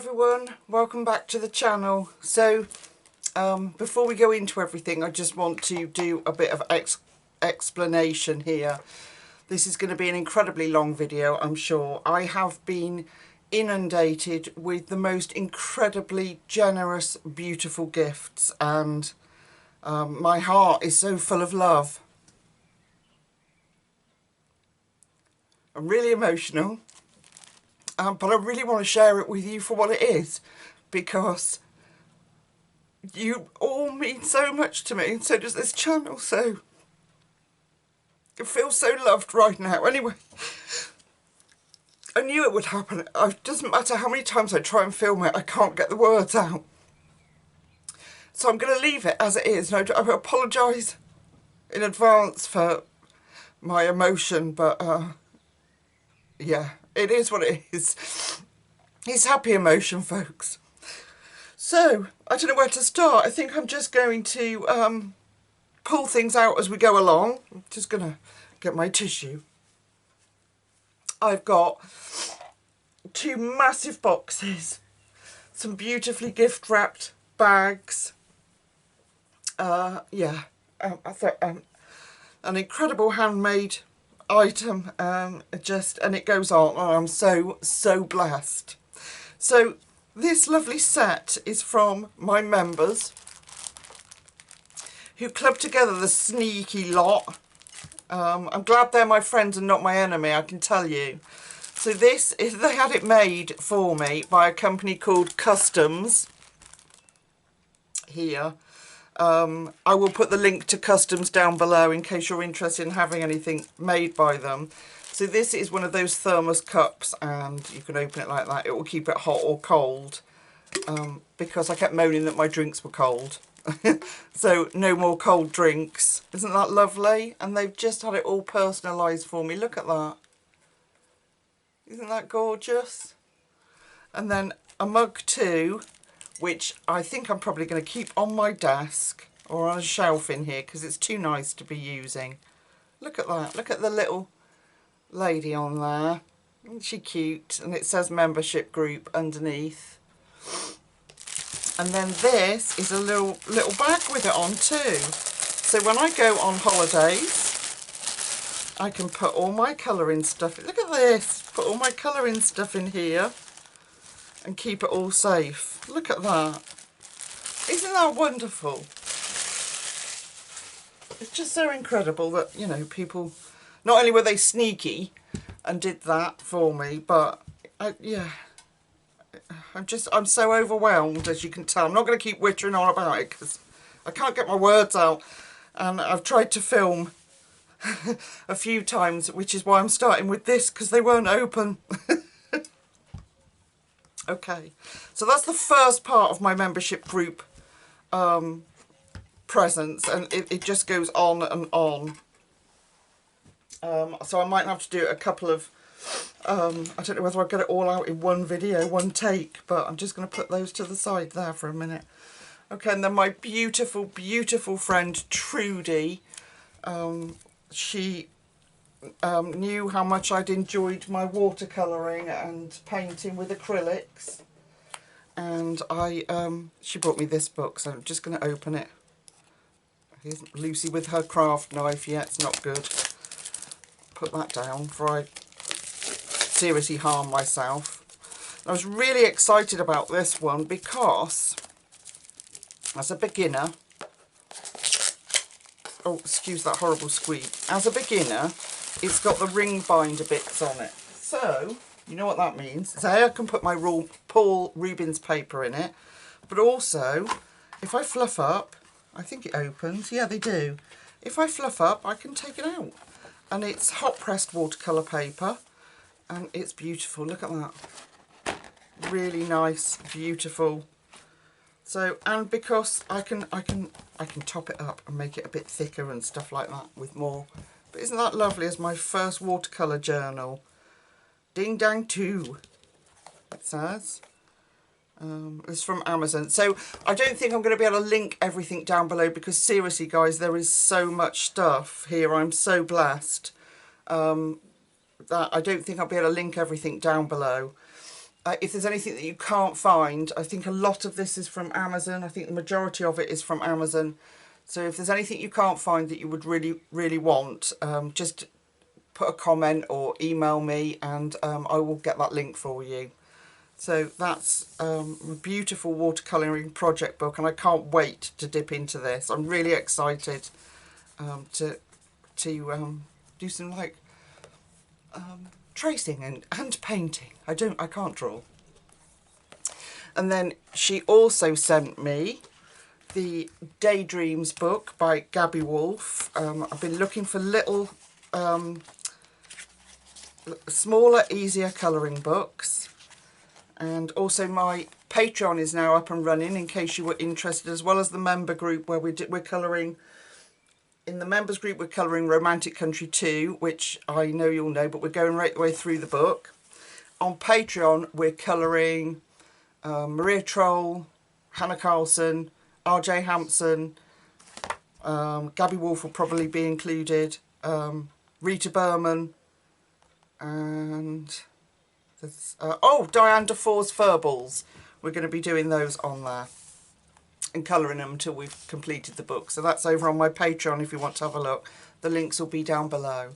everyone, welcome back to the channel. So before we go into everything, I just want to do a bit of explanation here. This is going to be an incredibly long video, I'm sure. I have been inundated with the most incredibly generous, beautiful gifts, and my heart is so full of love. I'm really emotional. But I really want to share it with you for what it is, because you all mean so much to me, and so does this channel, so it feels so loved right now. Anyway, I knew it would happen. It doesn't matter how many times I try and film it, I can't get the words out. So I'm going to leave it as it is, and I apologise in advance for my emotion, but yeah. It is what it is. It's happy emotion, folks. So, I don't know where to start. I think I'm just going to pull things out as we go along. I'm just going to get my tissue. I've got two massive boxes, some beautifully gift-wrapped bags. Yeah, an incredible handmade item, and it goes on. Oh, I'm so blessed. So this lovely set is from my members who clubbed together the sneaky lot. I'm glad they're my friends and not my enemy, I can tell you. So this is, they had it made for me by a company called Customs here. I will put the link to Customs down below in case you're interested in having anything made by them. So this is one of those thermos cups, and you can open it like that. It will keep it hot or cold, because I kept moaning that my drinks were cold. So no more cold drinks. Isn't that lovely? And they've just had it all personalised for me. Look at that. Isn't that gorgeous? And then a mug too, which I think I'm probably going to keep on my desk or on a shelf in here because it's too nice to be using. Look at that. Look at the little lady on there. Isn't she cute? And it says membership group underneath. And then this is a little bag with it on too. So when I go on holidays, I can put all my colouring stuff. Look at this. Put all my colouring stuff in here and keep it all safe. Look at that. Isn't that wonderful? It's just so incredible that, you know, people, not only were they sneaky and did that for me, but yeah, I'm so overwhelmed, as you can tell. I'm not going to keep whittering on about it because I can't get my words out, and I've tried to film a few times, which is why I'm starting with this, because they weren't open. Okay, so that's the first part of my membership group presents, and it just goes on and on. So I might have to do a couple of, I don't know whether I'll get it all out in one video, one take, but I'm just going to put those to the side there for a minute. Okay, and then my beautiful, beautiful friend Trudy, she knew how much I'd enjoyed my watercolouring and painting with acrylics, and she brought me this book, so I'm just going to open it. Here's Lucy with her craft knife. Yeah, it's not good. Put that down before I seriously harm myself. I was really excited about this one because as a beginner, oh, excuse that horrible squeak, as a beginner, it's got the ring binder bits on it. So, you know what that means. So I can put my Paul Rubens paper in it. But also, if I fluff up, I think it opens. Yeah, they do. If I fluff up, I can take it out. And it's hot pressed watercolour paper. And it's beautiful. Look at that. Really nice, beautiful. So, and because I can top it up and make it a bit thicker and stuff like that with more. But isn't that lovely as my first watercolour journal? Ding Dang 2, it says. It's from Amazon. So I don't think I'm going to be able to link everything down below because seriously guys, there is so much stuff here. I'm so blessed that I don't think I'll be able to link everything down below. if there's anything that you can't find, I think a lot of this is from Amazon. I think the majority of it is from Amazon. So if there's anything you can't find that you would really want, just put a comment or email me, and I will get that link for you. So that's a beautiful watercolouring project book, and I can't wait to dip into this. I'm really excited to do some like tracing and painting. I can't draw. And then she also sent me the Daydreams book by Gabby Wolf. I've been looking for little smaller, easier colouring books, and also my Patreon is now up and running in case you were interested, as well as the member group where we're colouring. In the members group we're colouring Romantic Country 2, which I know you'll know, but we're going right the way through the book. On Patreon we're colouring Maria Troll, Hannah Carlson, RJ Hampson, Gabby Wolf will probably be included, Rita Berman, and Diane Defore's Furballs. We're going to be doing those on there and colouring them until we've completed the book. So that's over on my Patreon if you want to have a look. The links will be down below.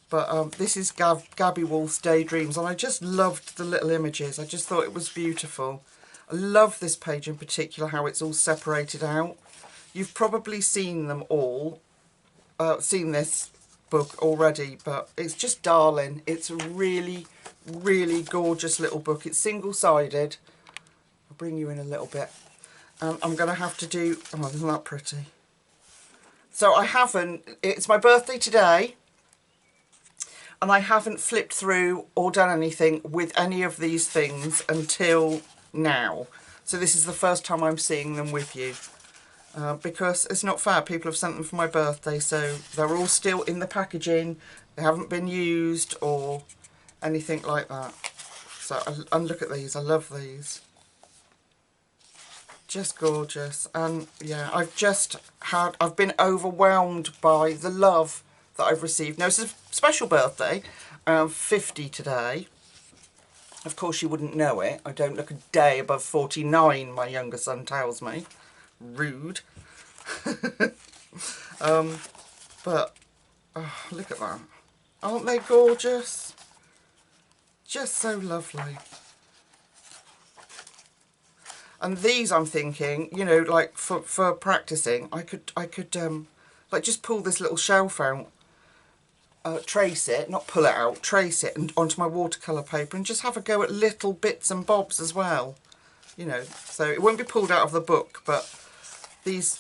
But this is Gabby Wolf's Daydreams, and I just loved the little images. I just thought it was beautiful. I love this page in particular, how it's all separated out. You've probably seen them all, seen this book already, but it's just darling. It's a really gorgeous little book. It's single-sided. I'll bring you in a little bit. I'm going to have to do... Oh, isn't that pretty? So I haven't... It's my birthday today, and I haven't flipped through or done anything with any of these things until now. So this is the first time I'm seeing them with you. Because it's not fair. People have sent them for my birthday, so they're all still in the packaging. They haven't been used or anything like that. So, and look at these. I love these. Just gorgeous. And yeah, I've been overwhelmed by the love that I've received. Now, it's a special birthday. I'm 50 today. Of course, you wouldn't know it. I don't look a day above 49, my younger son tells me. Rude. But oh, look at that. Aren't they gorgeous? Just so lovely. And these, I'm thinking, you know, like for practicing, I could like just pull this little shelf out, trace it, not pull it out, trace it and onto my watercolour paper, and just have a go at little bits and bobs as well. You know, so it won't be pulled out of the book, but these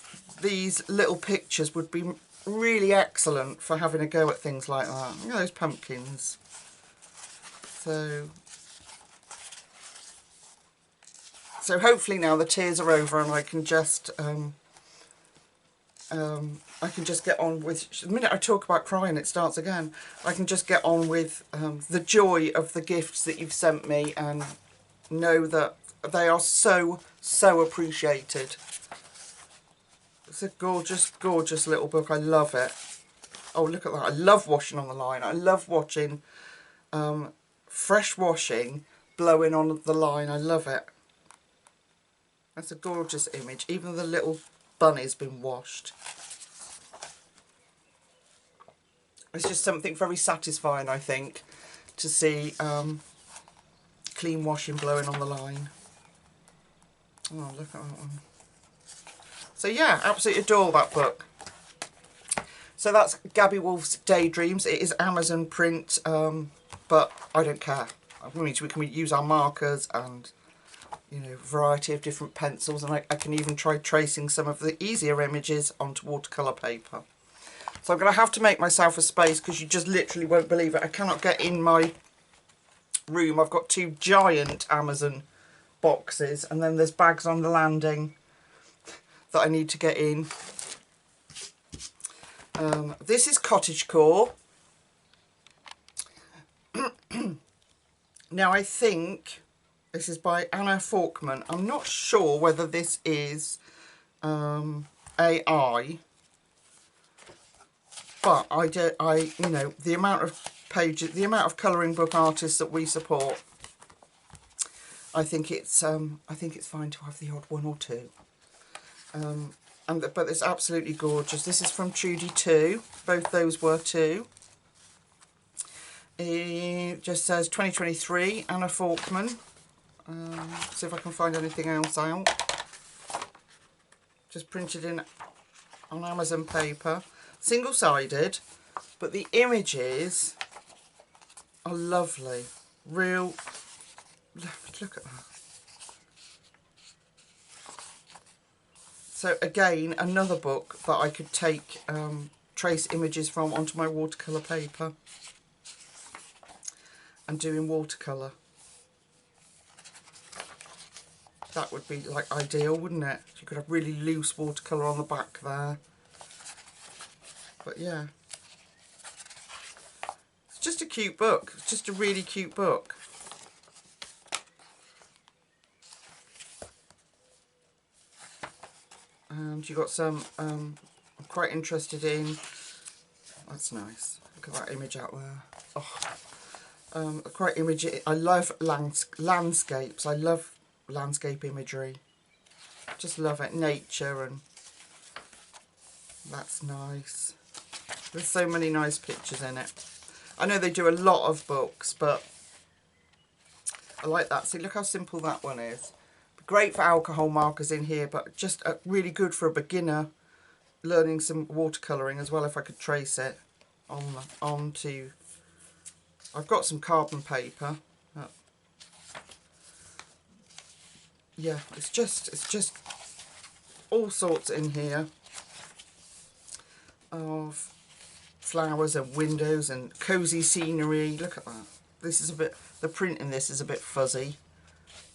little pictures would be really excellent for having a go at things like that. Look at those pumpkins. So hopefully now the tears are over and I can just get on with, the minute I talk about crying it starts again. I can just get on with the joy of the gifts that you've sent me, and know that they are so appreciated. It's a gorgeous little book. I love it. Oh, look at that. I love washing on the line. I love watching fresh washing blowing on the line. I love it. That's a gorgeous image. Even the little bunny's been washed. It's just something very satisfying, I think, to see clean washing blowing on the line. Oh, look at that one. So yeah, absolutely adore that book. So that's Gabby Wolf's Daydreams. It is Amazon print, but I don't care. I mean, we can use our markers and, you know, variety of different pencils, and I can even try tracing some of the easier images onto watercolour paper. So I'm going to have to make myself a space, because you just literally won't believe it. I cannot get in my room. I've got 2 giant Amazon boxes, and then there's bags on the landing that I need to get in. This is Cottagecore. Now I think this is by Anna Faulkman. I'm not sure whether this is AI, but you know, the amount of pages, the amount of colouring book artists that we support, I think it's fine to have the odd one or two. But it's absolutely gorgeous. This is from Trudy 2. Both those were 2. It just says 2023, Anna Forkman. See if I can find anything else out. Just printed in on Amazon paper. Single-sided, but the images are lovely. Real, look at that. So again, another book that I could take trace images from onto my watercolour paper and do in watercolour. That would be like ideal, wouldn't it? You could have really loose watercolour on the back there. But yeah, it's just a cute book. It's just a really cute book. And you got some I'm quite interested in. That's nice. Look at that image out there. Oh, quite image. I love landscapes. I love landscape imagery. Just love it. Nature, and that's nice. There's so many nice pictures in it. I know they do a lot of books, but I like that. See, look how simple that one is. Great for alcohol markers in here, but just really good for a beginner learning some watercolouring as well, if I could trace it onto. I've got some carbon paper. Yeah, it's just all sorts in here of flowers and windows and cosy scenery. Look at that. This is a bit, the print in this is a bit fuzzy,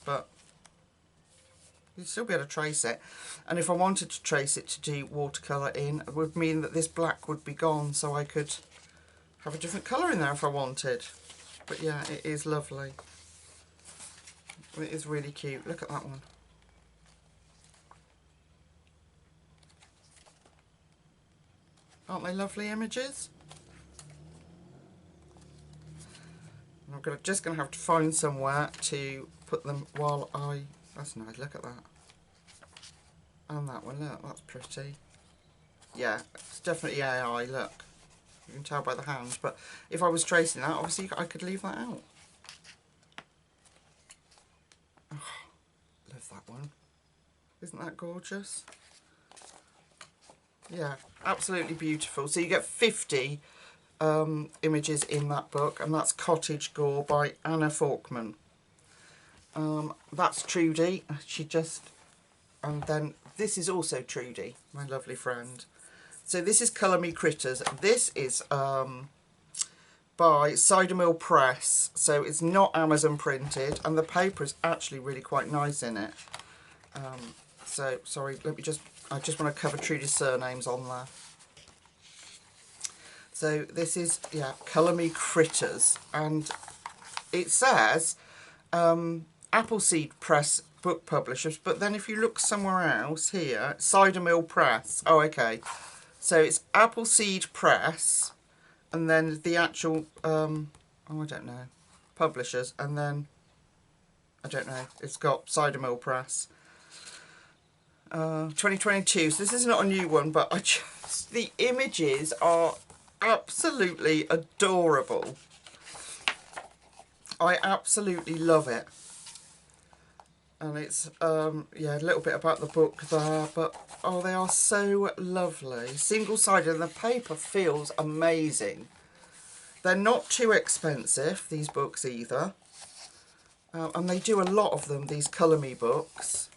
but you'd still be able to trace it. And if I wanted to trace it to do watercolour in, it would mean that this black would be gone, so I could have a different colour in there if I wanted. But yeah, it is lovely. It is really cute. Look at that one. Aren't they lovely images? And I'm just going to have to find somewhere to put them while I... That's nice, look at that. And that one, look, that's pretty. Yeah, it's definitely AI, look. You can tell by the hand, but if I was tracing that, obviously I could leave that out. Oh, love that one. Isn't that gorgeous? Yeah, absolutely beautiful. So you get 50 images in that book, and that's Cottage Gore by Anna Forkman. That's Trudy. And then this is also Trudy, my lovely friend. So this is Colour Me Critters. This is by Cider Mill Press, so it's not Amazon printed, and the paper is actually really quite nice in it. So sorry, I just want to cover Trudy's surnames on there. So this is, yeah, Colour Me Critters, and it says Appleseed Press book publishers, but then if you look somewhere else here, Cider Mill Press. Oh, okay. So it's Appleseed Press, and then the actual, oh, I don't know, publishers, and then, I don't know, it's got Cider Mill Press. 2022, so this is not a new one, but the images are absolutely adorable. I absolutely love it. And it's, yeah, a little bit about the book there, but, oh, they are so lovely. Single-sided, and the paper feels amazing. They're not too expensive, these books, either. And they do a lot of them, these Colour Me books.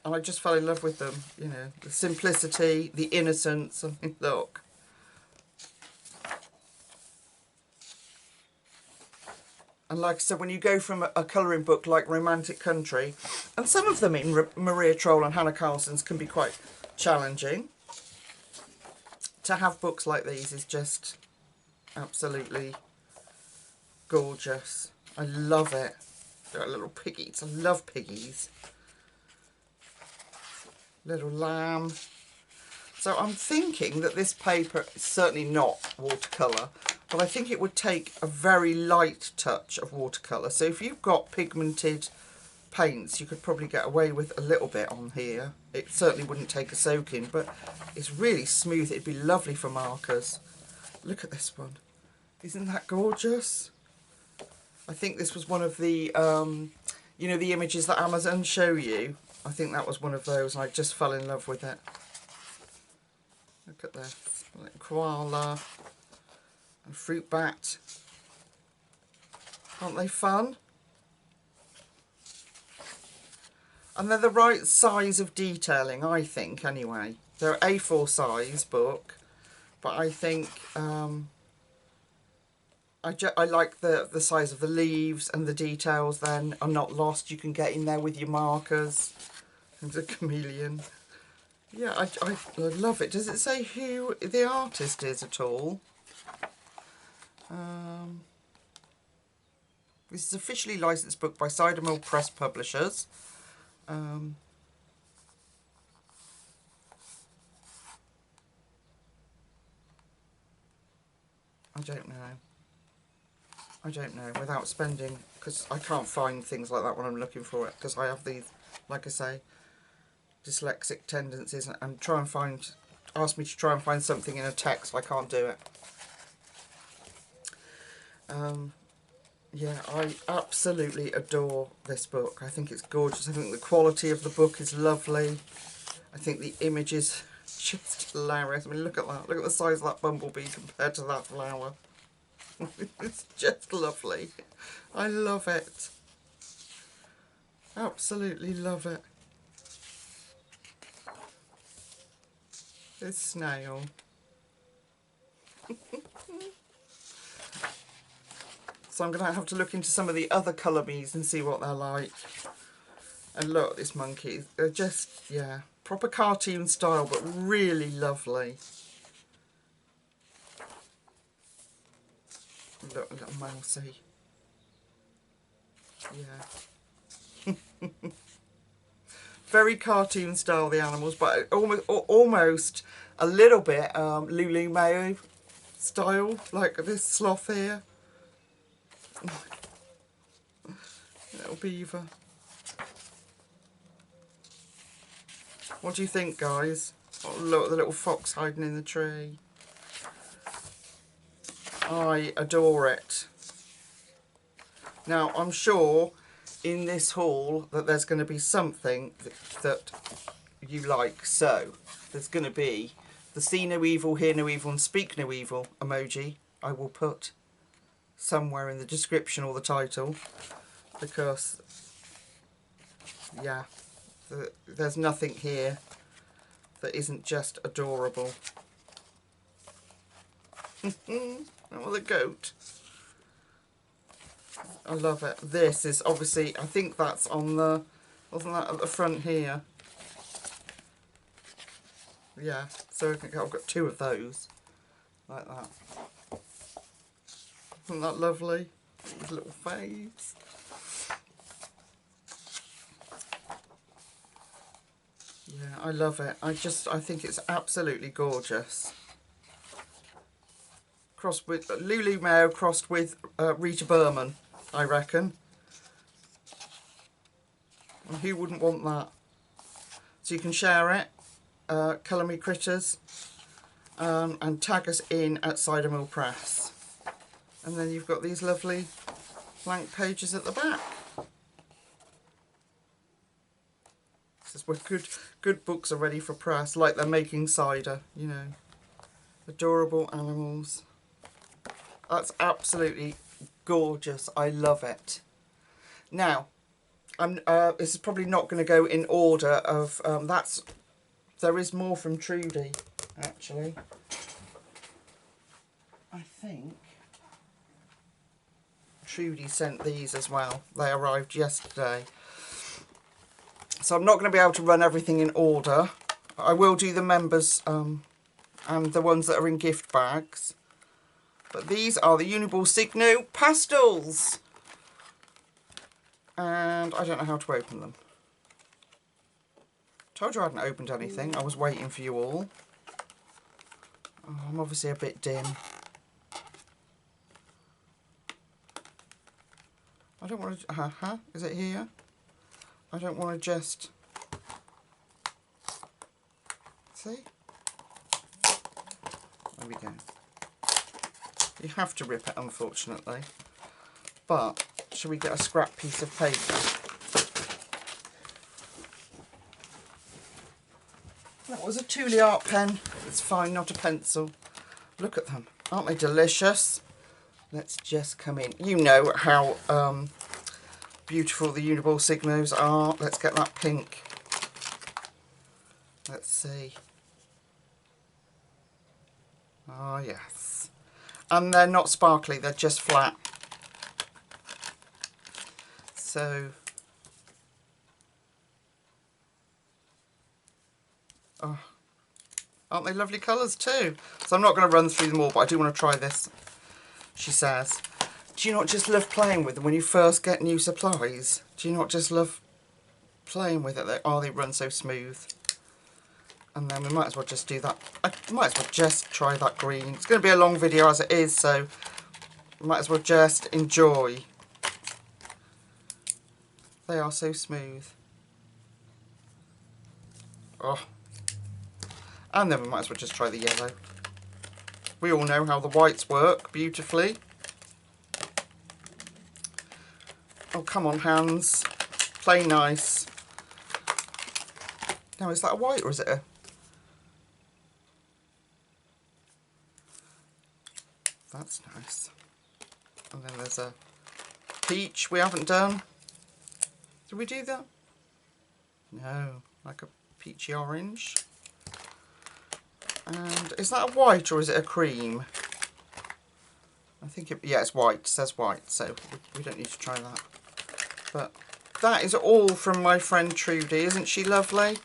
And I just fell in love with them, you know, the simplicity, the innocence. I mean, look. And like I said, when you go from a colouring book like Romantic Country, and some of them in Maria Troll and Hannah Carlson's can be quite challenging, to have books like these is just absolutely gorgeous. I love it. They're little piggies. I love piggies. Little lamb. So I'm thinking that this paper is certainly not watercolour, but I think it would take a very light touch of watercolour. So if you've got pigmented paints, you could probably get away with a little bit on here. It certainly wouldn't take a soaking, but it's really smooth. It'd be lovely for markers. Look at this one. Isn't that gorgeous? I think this was one of the, you know, the images that Amazon show you. I think that was one of those, and I just fell in love with it. Look at this. Koala and fruit bat. Aren't they fun? And they're the right size of detailing, I think, anyway. They're A4 size book, but I think I like the size of the leaves, and the details then are not lost. You can get in there with your markers. There's a chameleon. Yeah, I love it. Does it say who the artist is at all? This is officially licensed book by Cider Mill Press Publishers. I don't know. I don't know, without spending, because I can't find things like that when I'm looking for it, because I have these, like I say, dyslexic tendencies, and try and find, ask me to try and find something in a text, I can't do it. Yeah, I absolutely adore this book. I think it's gorgeous. I think the quality of the book is lovely. I think the image is just hilarious. I mean, look at that. Look at the size of that bumblebee compared to that flower. It's just lovely. I love it. Absolutely love it. This snail. So I'm going to have to look into some of the other colour bees and see what they're like. And look at this monkey. They're just, yeah, proper cartoon style, but really lovely. Look, a little mousey. Yeah. Very cartoon style, the animals, but almost a little bit Lulu Mayo style, like this sloth here. Little beaver. What do you think, guys? Oh, look at the little fox hiding in the tree. I adore it. Now, I'm sure in this haul that there's going to be something that you like. So, there's going to be the see no evil, hear no evil and speak no evil emoji. I will put somewhere in the description or the title, because, yeah, there's nothing here that isn't just adorable. Oh, the goat. I love it. This is obviously, I think that's on the, wasn't that at the front here? Yeah, so I think I've got two of those, like that. Isn't that lovely? His little face. Yeah, I love it. I think it's absolutely gorgeous. Crossed with Lulu Mayo, crossed with Rita Berman, I reckon. And who wouldn't want that? So you can share it, colour me critters, and tag us in at Cider Mill Press. And then you've got these lovely blank pages at the back. This is where good books are ready for press, like they're making cider, you know. Adorable animals. That's absolutely gorgeous. I love it. Now, this is probably not going to go in order of, there is more from Trudy, actually. I think Trudy sent these as well. They arrived yesterday. So I'm not going to be able to run everything in order. I will do the members and the ones that are in gift bags. But these are the Uniball Signo pastels. And I don't know how to open them. Told you I hadn't opened anything. I was waiting for you all. Oh, I'm obviously a bit dim. I don't want to, is it here? I don't want to just, see? There we go. You have to rip it, unfortunately. But, shall we get a scrap piece of paper? That was a Thule art pen. It's fine, not a pencil. Look at them. Aren't they delicious? Let's just come in. You know how beautiful the Uniball Signos are. Let's get that pink. Let's see. Ah, yes. And they're not sparkly, they're just flat. So, oh, aren't they lovely colours too? So I'm not going to run through them all, but I do want to try this. She says, do you not just love playing with them when you first get new supplies? Do you not just love playing with it? They run so smooth. And then we might as well just do that. I might as well just try that green. It's going to be a long video as it is, so might as well just enjoy. They are so smooth. Oh. And then we might as well just try the yellow. We all know how the whites work beautifully. Oh, come on, hands. Play nice. Now, is that a white or is it a... That's nice. And then there's a peach we haven't done. Did we do that? No, like a peachy orange. And is that a white or is it a cream? I think it, yeah, it's white. It says white, so we don't need to try that. But that is all from my friend Trudy. Isn't she lovely?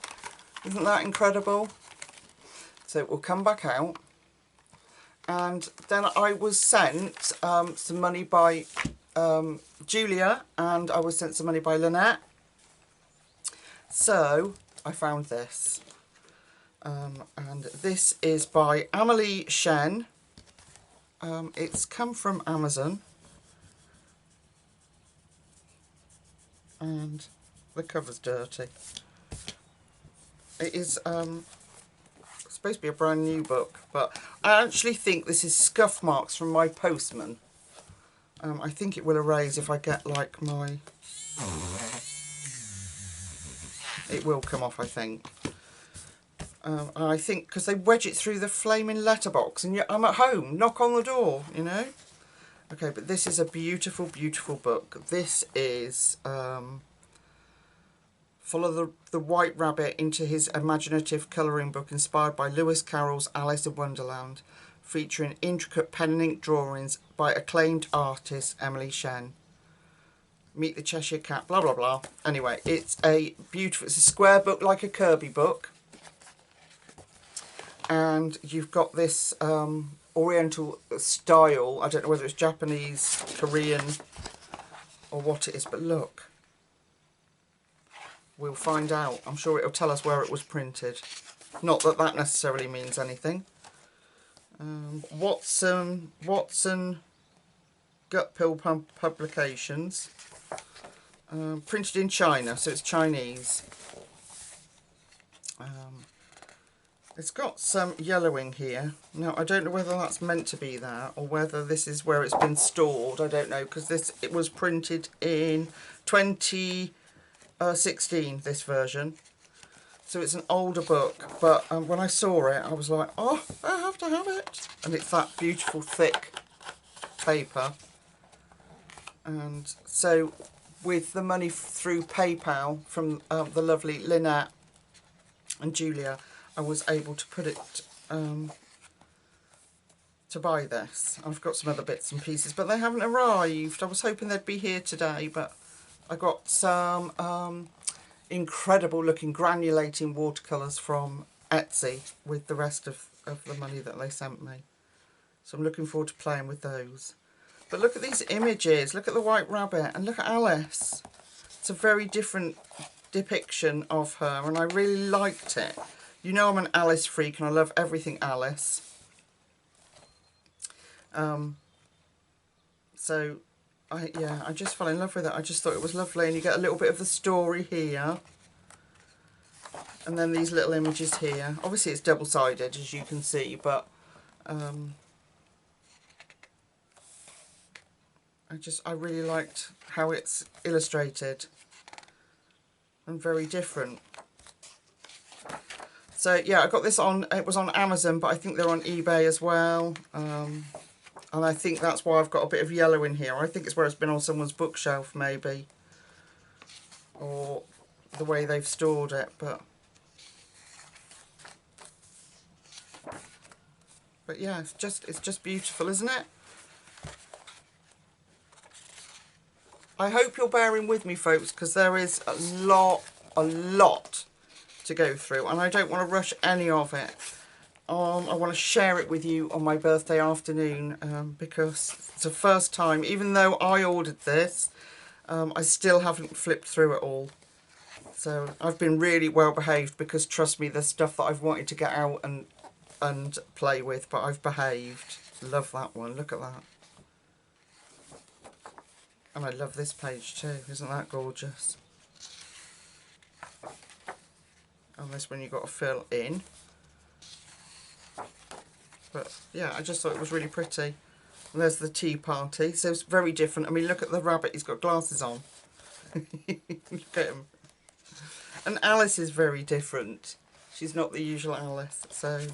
Isn't that incredible? So we'll come back out. And then I was sent some money by Julia, and I was sent some money by Lynette. So I found this. And this is by Amelie Shen. It's come from Amazon. And the cover's dirty. It is supposed to be a brand new book, but I actually think this is scuff marks from my postman. I think it will erase if I get like my... It will come off, I think. I think because they wedge it through the flaming letterbox, and yet I'm at home, knock on the door, you know. Okay, but this is a beautiful, beautiful book. This is follow the White Rabbit into his imaginative colouring book inspired by Lewis Carroll's Alice in Wonderland, featuring intricate pen and ink drawings by acclaimed artist Emily Shen. Meet the Cheshire Cat, blah blah blah. Anyway, it's a beautiful, it's a square book like a Kirby book. And you've got this oriental style. I don't know whether it's Japanese, Korean, or what it is, but look. We'll find out. I'm sure it'll tell us where it was printed. Not that that necessarily means anything. Watson Gut Pill Publications. Printed in China, so it's Chinese. It's got some yellowing here. Now, I don't know whether that's meant to be that or whether this is where it's been stored. I don't know, because it was printed in 2016, this version. So it's an older book, but when I saw it, I was like, oh, I have to have it. And it's that beautiful, thick paper. And so, with the money through PayPal from the lovely Lynette and Julia, I was able to put it to buy this. I've got some other bits and pieces, but they haven't arrived. I was hoping they'd be here today, but I got some incredible looking granulating watercolours from Etsy with the rest of the money that they sent me. So I'm looking forward to playing with those. But look at these images. Look at the White Rabbit and look at Alice. It's a very different depiction of her, and I really liked it. You know I'm an Alice freak and I love everything Alice. So yeah, I just fell in love with it. I just thought it was lovely, and you get a little bit of the story here, and then these little images here. Obviously it's double-sided, as you can see, but I really liked how it's illustrated and very different. So yeah, I got this on, it was on Amazon, but I think they're on eBay as well. And I think that's why I've got a bit of yellow in here. I think it's where it's been on someone's bookshelf maybe, or the way they've stored it, but yeah, it's just beautiful, isn't it? I hope you're bearing with me, folks, because there is a lot to go through, and I don't want to rush any of it. I want to share it with you on my birthday afternoon, because it's the first time, even though I ordered this, I still haven't flipped through it all. So I've been really well behaved, because trust me, there's stuff that I've wanted to get out and play with, but I've behaved. Love that one, look at that. And I love this page too, isn't that gorgeous? And this one you've got to fill in. But yeah, I just thought it was really pretty. And there's the tea party, so it's very different. I mean, look at the rabbit, he's got glasses on. Look at him. And Alice is very different. She's not the usual Alice, so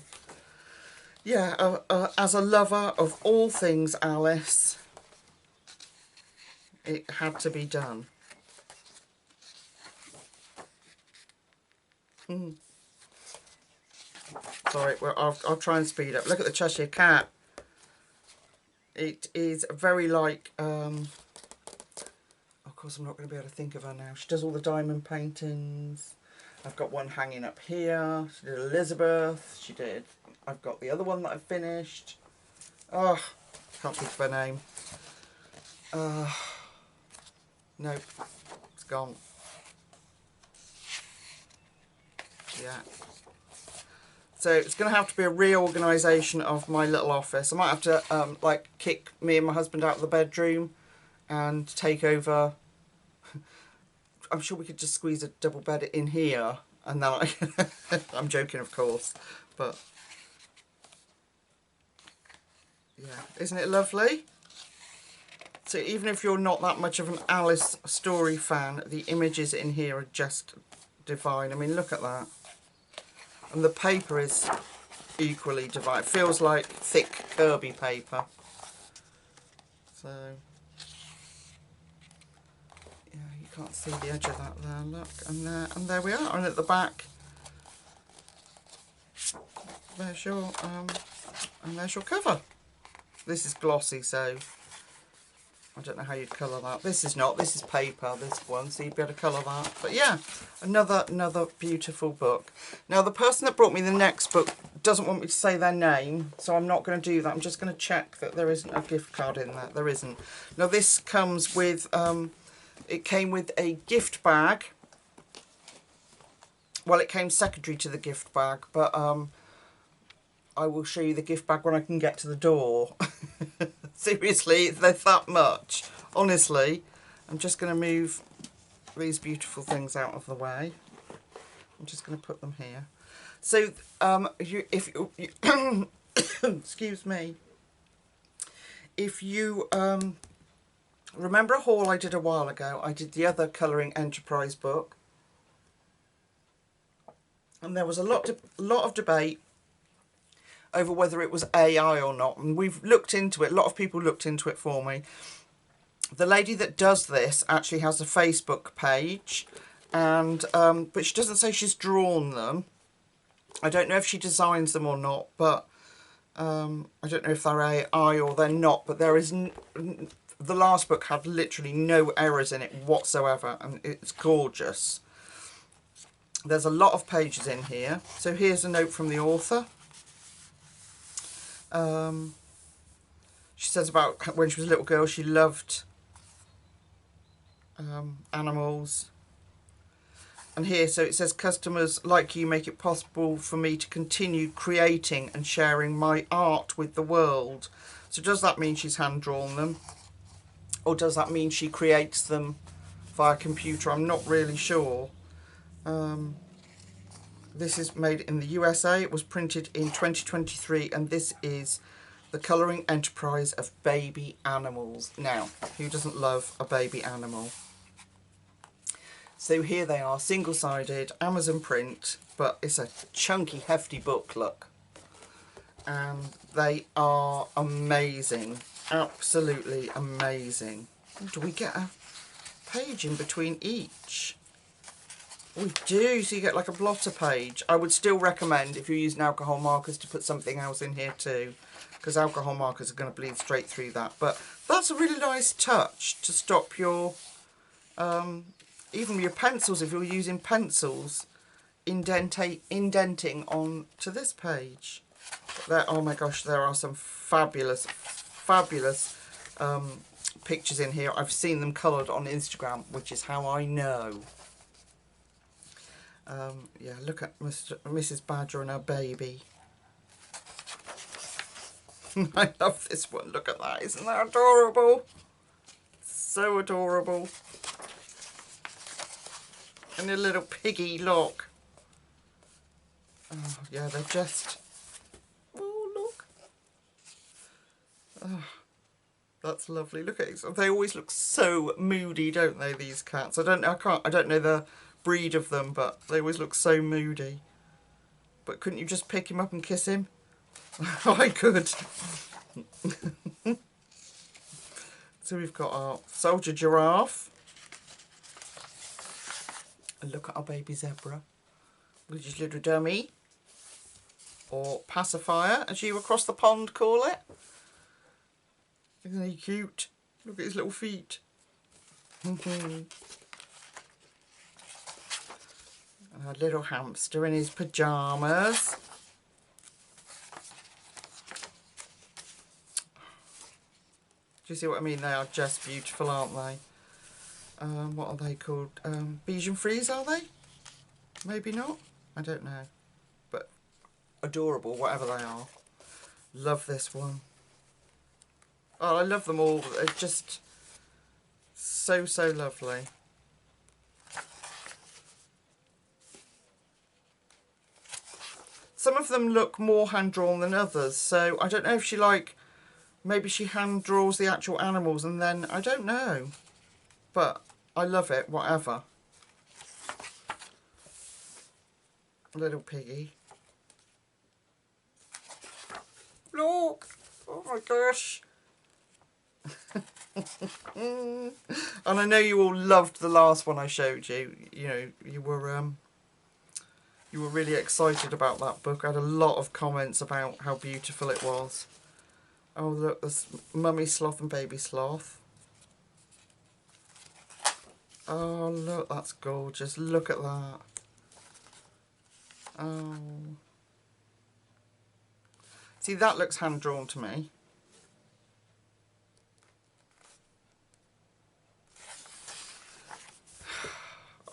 yeah, as a lover of all things Alice, it had to be done. Sorry, well, I'll try and speed up. Look at the Cheshire Cat. It is very like, of course I'm not going to be able to think of her now. She does all the diamond paintings. I've got one hanging up here. She did Elizabeth. She did. I've got the other one that I finished. Oh, can't think of her name. Nope, it's gone. Yeah. So it's going to have to be a reorganisation of my little office. I might have to like kick me and my husband out of the bedroom and take over. I'm sure we could just squeeze a double bed in here, and then I'm joking, of course, but yeah, isn't it lovely? So even if you're not that much of an Alice story fan, the images in here are just divine. I mean, look at that. And the paper is equally divine. It feels like thick Kirby paper. So, yeah, you can't see the edge of that there, look. And there we are. And at the back, there's your, and there's your cover. This is glossy, so I don't know how you'd colour that. This is not. This is paper, this one, so you'd be able to colour that. But yeah, another beautiful book. Now, the person that brought me the next book doesn't want me to say their name, so I'm not going to do that. I'm just going to check that there isn't a gift card in there. There isn't. Now, this comes with, it came with a gift bag. Well, it came secondary to the gift bag, but I will show you the gift bag when I can get to the door. Seriously, there's that much. Honestly, I'm just going to move these beautiful things out of the way. I'm just going to put them here. So, if you excuse me, if you remember a haul I did a while ago, I did the other Colouring Enterprise book, and there was a lot of debate over whether it was AI or not, and we've looked into it. A lot of people looked into it for me. The lady that does this actually has a Facebook page, and but she doesn't say she's drawn them. I don't know if she designs them or not, but I don't know if they're AI or they're not, but there is the last book had literally no errors in it whatsoever, and it's gorgeous. There's a lot of pages in here. So here's a note from the author. She says about when she was a little girl, she loved animals. And here, so it says, customers like you make it possible for me to continue creating and sharing my art with the world. So does that mean she's hand drawn them? Or does that mean she creates them via computer? I'm not really sure. This is made in the USA. It was printed in 2023, and this is the colouring enterprise of baby animals. Now, who doesn't love a baby animal? So here they are, single-sided, Amazon print, but it's a chunky, hefty book, look. And they are amazing, absolutely amazing. Do we get a page in between each? We do, so you get like a blotter page. I would still recommend, if you're using alcohol markers, to put something else in here too, because alcohol markers are going to bleed straight through that. But that's a really nice touch to stop your, even your pencils, if you're using pencils, indenting on to this page. There, oh my gosh, there are some fabulous, fabulous pictures in here. I've seen them coloured on Instagram, which is how I know. Yeah, look at Mrs. Badger and her baby. I love this one. Look at that. Isn't that adorable? So adorable. And a little piggy, look. Oh, yeah, they're just... Oh, look. Oh, that's lovely. Look at it. They always look so moody, don't they, these cats? I don't know the breed of them, but they always look so moody. But couldn't you just pick him up and kiss him? I could. So we've got our soldier giraffe. And look at our baby zebra. Which is little dummy. Or pacifier, as you across the pond call it. Isn't he cute? Look at his little feet. Our little hamster in his pyjamas. Do you see what I mean? They are just beautiful, aren't they? What are they called? Bichon Frise, are they? Maybe not. I don't know. But adorable, whatever they are. Love this one. Oh, I love them all. They're just so, so lovely. Some of them look more hand-drawn than others, so I don't know if she maybe she hand-draws the actual animals and then, I don't know. But I love it, whatever. Little piggy. Look! Oh my gosh! And I know you all loved the last one I showed you. You know, you were really excited about that book. I had a lot of comments about how beautiful it was. Oh look, there's Mummy Sloth and Baby Sloth. Oh look, that's gorgeous. Look at that. Oh. See, that looks hand-drawn to me.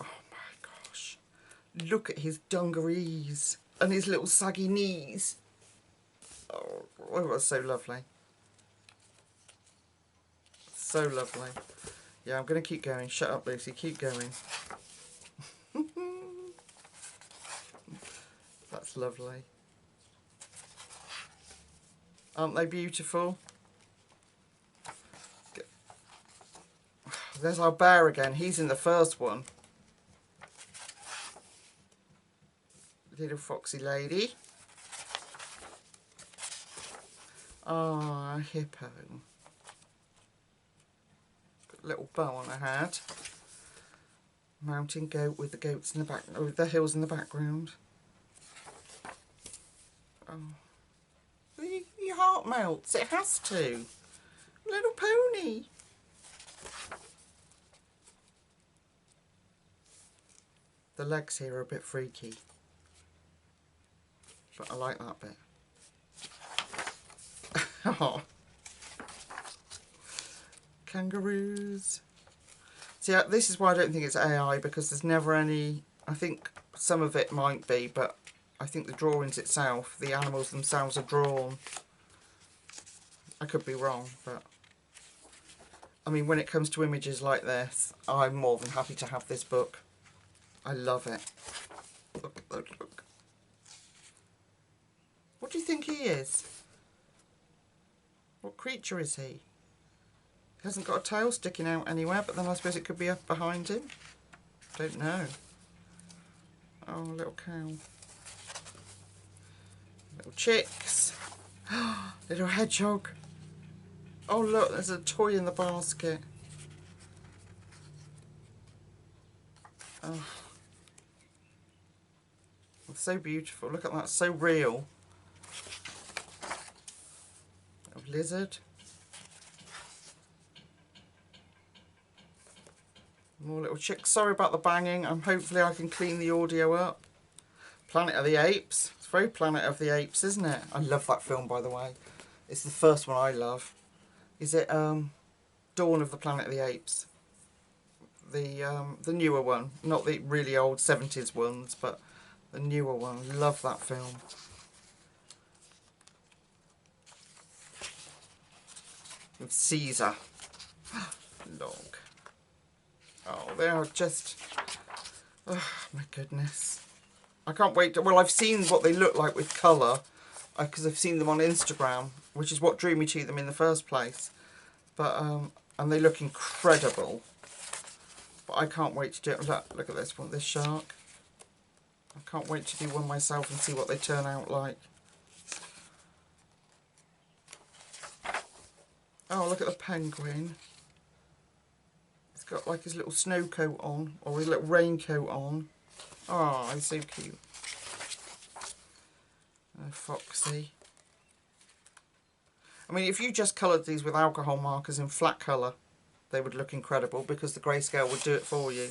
Oh my gosh. Look at his dungarees and his little saggy knees. Oh, it was so lovely. So lovely. Yeah, I'm going to keep going. Shut up, Lucy. Keep going. That's lovely. Aren't they beautiful? There's our bear again. He's in the first one. Little foxy lady. Ah, hippo. Little bow on her head. Mountain goat with the goats in the back, with the hills in the background. Oh, your heart melts. It has to. Little pony. The legs here are a bit freaky, but I like that bit. Oh. Kangaroos. See, this is why I don't think it's AI, because there's never any... I think some of it might be, but I think the drawings itself, the animals themselves are drawn. I could be wrong, but... I mean, when it comes to images like this, I'm more than happy to have this book. I love it. Look, look, look. What do you think he is? What creature is he? He hasn't got a tail sticking out anywhere, but then I suppose it could be up behind him. Don't know. Oh, little cow. Little chicks. Little hedgehog. Oh look, there's a toy in the basket. Oh. It's so beautiful. Look at that, so real. Little lizard. More little chicks. Sorry about the banging. Hopefully I can clean the audio up. Planet of the Apes. It's very Planet of the Apes, isn't it? I love that film, by the way. It's the first one I love. Is it Dawn of the Planet of the Apes? The newer one, not the really old 70s ones, but the newer one. I love that film. With Caesar. Log. Oh, they are just... Oh, my goodness. I can't wait to... Well, I've seen what they look like with colour, because I've seen them on Instagram, which is what drew me to them in the first place. But, and they look incredible. But I can't wait to do it. Look at this one, this shark. I can't wait to do one myself and see what they turn out like. Oh, look at the penguin. He's got like his little snow coat on, or his little raincoat on. Oh, he's so cute. Foxy. I mean, if you just coloured these with alcohol markers in flat colour, they would look incredible, because the grayscale would do it for you.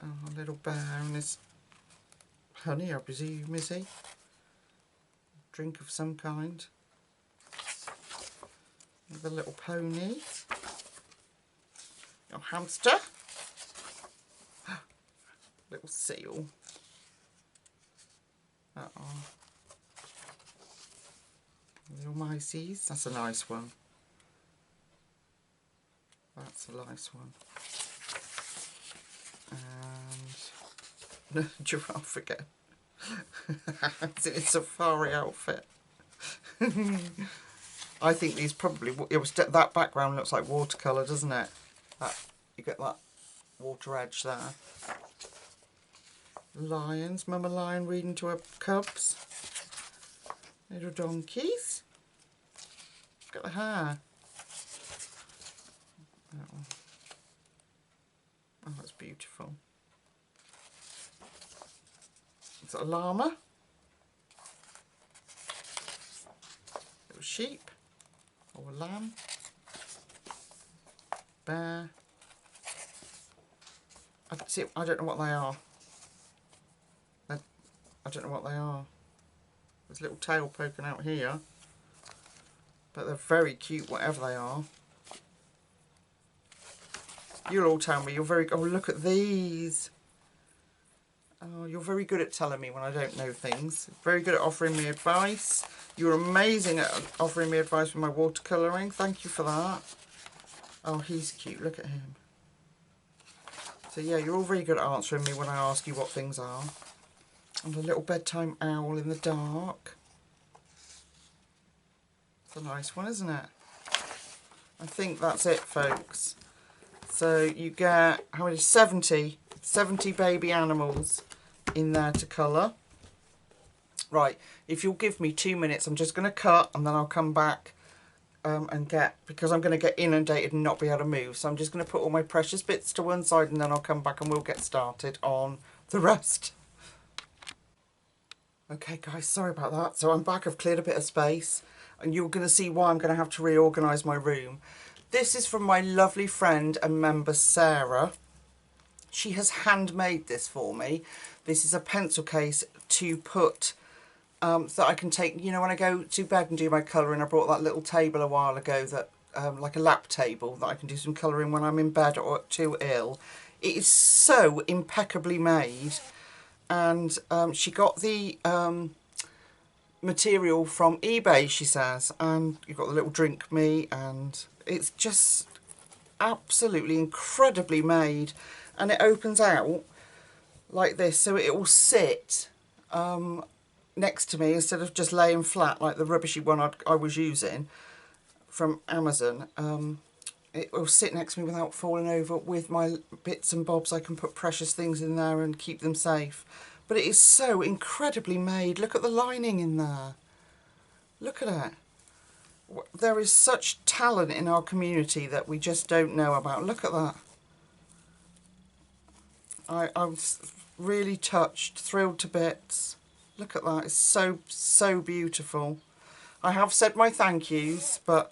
Oh, a little bear and his honey, I presume, is he? Drink of some kind. The little pony. Little hamster. Little seal. Uh-oh. Little miceys. That's a nice one. That's a nice one. And giraffe again. It's in a safari outfit. I think these probably... that background looks like watercolour, doesn't it? You get that water edge there. Lions. Mama lion reading to her cubs. Little donkeys. Look at the hair. Oh, that's beautiful. Is that a llama? Little sheep. Or a lamb. Bear. I don't know what they are. I don't know what they are. There's a little tail poking out here. But they're very cute, whatever they are. You'll all tell me. You're very... Oh, look at these. Oh, you're very good at telling me when I don't know things. Very good at offering me advice. You're amazing at offering me advice with my watercolouring. Thank you for that. Oh, he's cute. Look at him. So, yeah, you're all very good at answering me when I ask you what things are. And a little bedtime owl in the dark. It's a nice one, isn't it? I think that's it, folks. So you get, how many? 70 baby animals in there to colour. Right, if you'll give me 2 minutes, I'm just going to cut and then I'll come back and get, because I'm going to get inundated and not be able to move. So I'm just going to put all my precious bits to one side and then I'll come back and we'll get started on the rest. Okay guys, sorry about that. So I'm back, I've cleared a bit of space and you're going to see why I'm going to have to reorganise my room. This is from my lovely friend and member Sarah. She has handmade this for me. This is a pencil case to put, so that I can take, you know, when I go to bed and do my colouring. I brought that little table a while ago, that like a lap table, that I can do some colouring when I'm in bed or too ill. It is so impeccably made. And she got the material from eBay, she says, and you've got the little drink me, and it's just absolutely incredibly made, and it opens out like this, so it will sit next to me instead of just laying flat like the rubbishy one I was using from Amazon. It will sit next to me without falling over with my bits and bobs. I can put precious things in there and keep them safe. But it is so incredibly made. Look at the lining in there. Look at it. There is such talent in our community that we just don't know about. Look at that. I'm really touched, thrilled to bits. Look at that. It's so, so beautiful. I have said my thank yous, but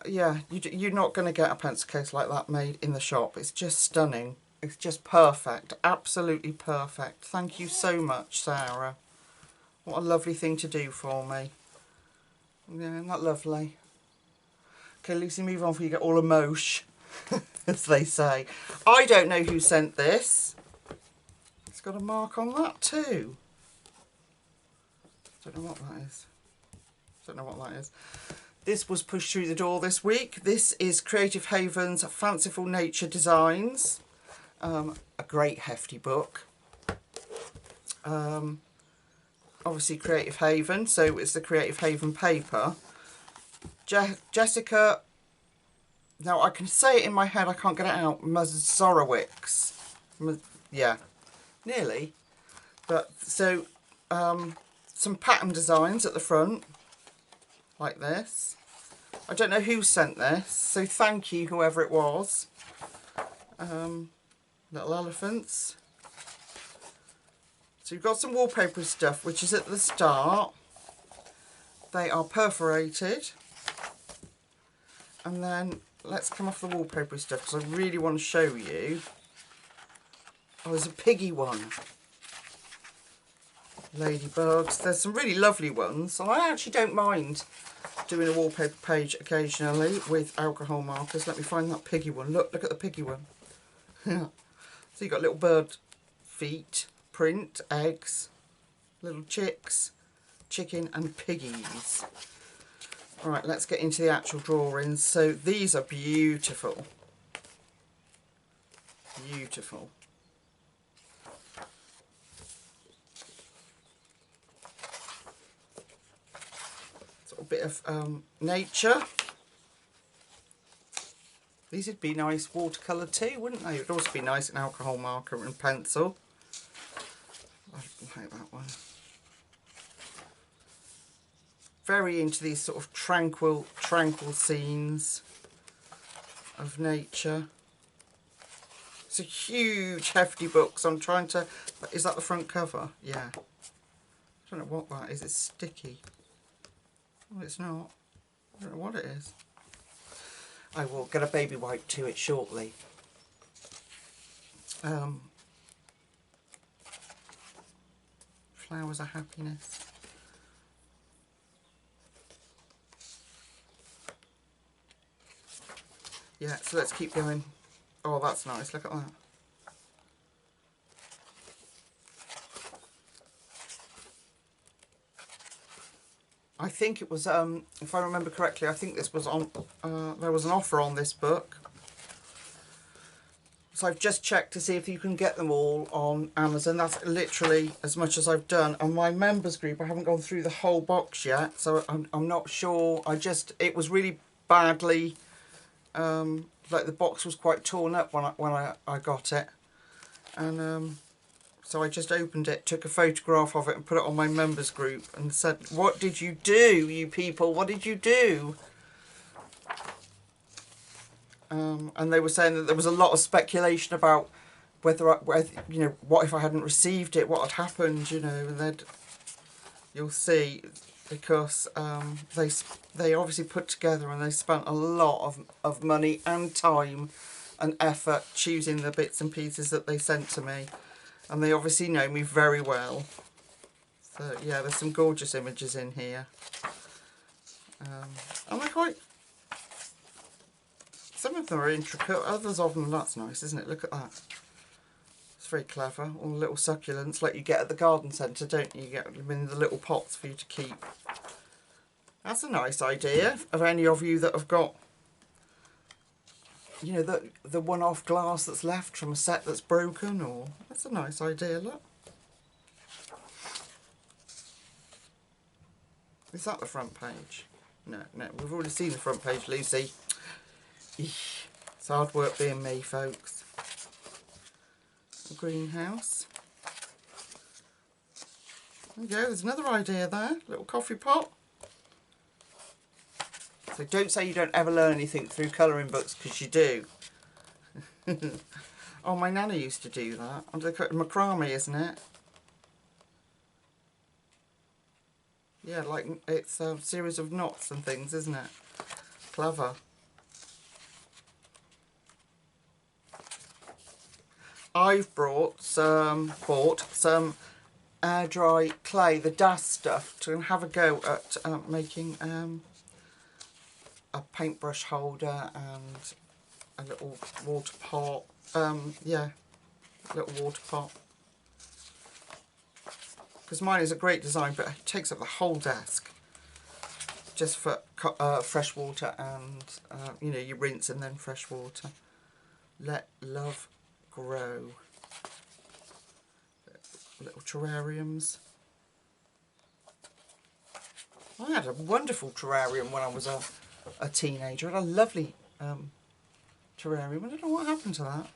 yeah, you're not going to get a pencil case like that made in the shop. It's just stunning. It's just perfect. Absolutely perfect. Thank you so much, Sarah. What a lovely thing to do for me. Yeah, isn't that lovely? Okay, Lucy, move on before you get all emosh, as they say. I don't know who sent this. It's got a mark on that too. Don't know what that is. Don't know what that is. This was pushed through the door this week. This is Creative Haven's Fanciful Nature Designs. A great hefty book. Obviously Creative Haven, so it's the Creative Haven paper. Jessica, now I can say it in my head, I can't get it out. Mazorowicz. Yeah, nearly. But so some pattern designs at the front, like this. I don't know who sent this, so thank you whoever it was. Little elephants. So you've got some wallpaper stuff, which is at the start. They are perforated. And then let's come off the wallpaper stuff because I really want to show you. Oh, there's a piggy one. Ladybugs. There's some really lovely ones. And I actually don't mind doing a wallpaper page occasionally with alcohol markers. Let me find that piggy one. Look at the piggy one. So you've got little bird feet, print, eggs, little chicks, chicken and piggies. Right, let's get into the actual drawings. So these are beautiful. Beautiful. A bit of nature. These would be nice watercolour too, wouldn't they? It would also be nice in alcohol marker and pencil. I like that one. Very into these sort of tranquil scenes of nature. It's a huge hefty book, so I'm trying to... Is that the front cover? Yeah. I don't know what that is. It's sticky. Oh, it's not. I don't know what it is. I will get a baby wipe to it shortly. Flowers of happiness. Yeah, so let's keep going. Oh, that's nice. Look at that. I think it was, if I remember correctly, I think this was on, there was an offer on this book. So I've just checked to see if you can get them all on Amazon. That's literally as much as I've done. And my members group, I haven't gone through the whole box yet, so I'm not sure. It was really badly, like the box was quite torn up when I got it. And so I just opened it, took a photograph of it and put it on my members group and said, what did you do, you people? What did you do? And they were saying that there was a lot of speculation about whether you know, what if I hadn't received it, what had happened, you know, and you'll see, because they obviously put together and they spent a lot of money and time and effort choosing the bits and pieces that they sent to me. And they obviously know me very well. So yeah, there's some gorgeous images in here. And they're quite... Some of them are intricate, others of them, that's nice, isn't it? Look at that. It's very clever. All the little succulents like you get at the garden centre, don't you? You get them in the little pots for you to keep. That's a nice idea of any of you that have got you know, the one-off glass that's left from a set that's broken, or that's a nice idea. Look, is that the front page? No, we've already seen the front page, Lucy. Eesh. It's hard work being me, folks. A greenhouse. There we go, there's another idea there. Little coffee pot. So don't say you don't ever learn anything through colouring books, because you do. Oh, my nana used to do that. Macrame, isn't it? Yeah, like it's a series of knots and things, isn't it? Clever. I've bought some air dry clay, the DAS stuff, to have a go at making a paintbrush holder and a little water pot. Yeah, little water pot. Because mine is a great design, but it takes up the whole desk. Just for fresh water and, you know, you rinse and then fresh water. Let love grow. Little terrariums. I had a wonderful terrarium when I was a teenager. I had a lovely terrarium. I don't know what happened to that.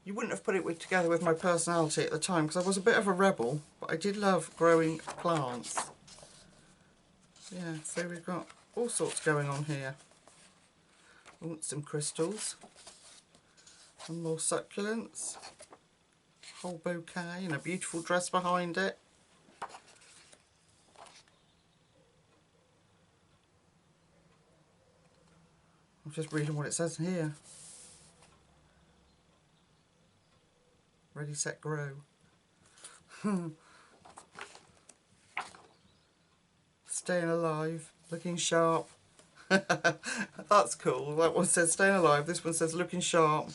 You wouldn't have put it together with my personality at the time, because I was a bit of a rebel, but I did love growing plants. Yeah, so we've got all sorts going on here. I want some crystals. And more succulents. Whole bouquet and a beautiful dress behind it. I'm just reading what it says here. Ready, set, grow. Staying alive, looking sharp. That's cool. That one says staying alive. This one says looking sharp.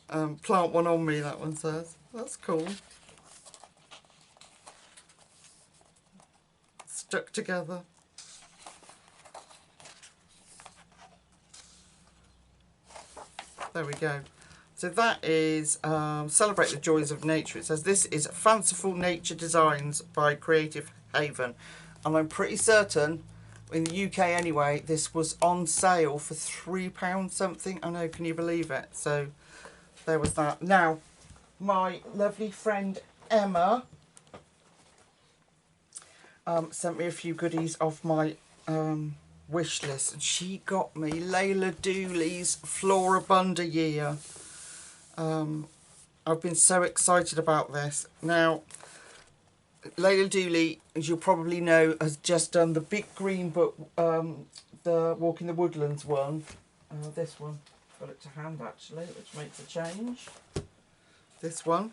Plant one on me, that one says. That's cool. Stuck together. There we go. So that is Celebrate the Joys of Nature. It says this is Fanciful Nature Designs by Creative Haven. And I'm pretty certain, in the UK anyway, this was on sale for £3 something. I know, can you believe it? So there was that. Now, my lovely friend Emma sent me a few goodies off my wish list. And she got me Layla Dooley's Floribunda Year. I've been so excited about this. Now, Layla Dooley, as you'll probably know, has just done the big green book, the Walk in the Woodlands one. This one, got it to hand actually, which makes a change. This one,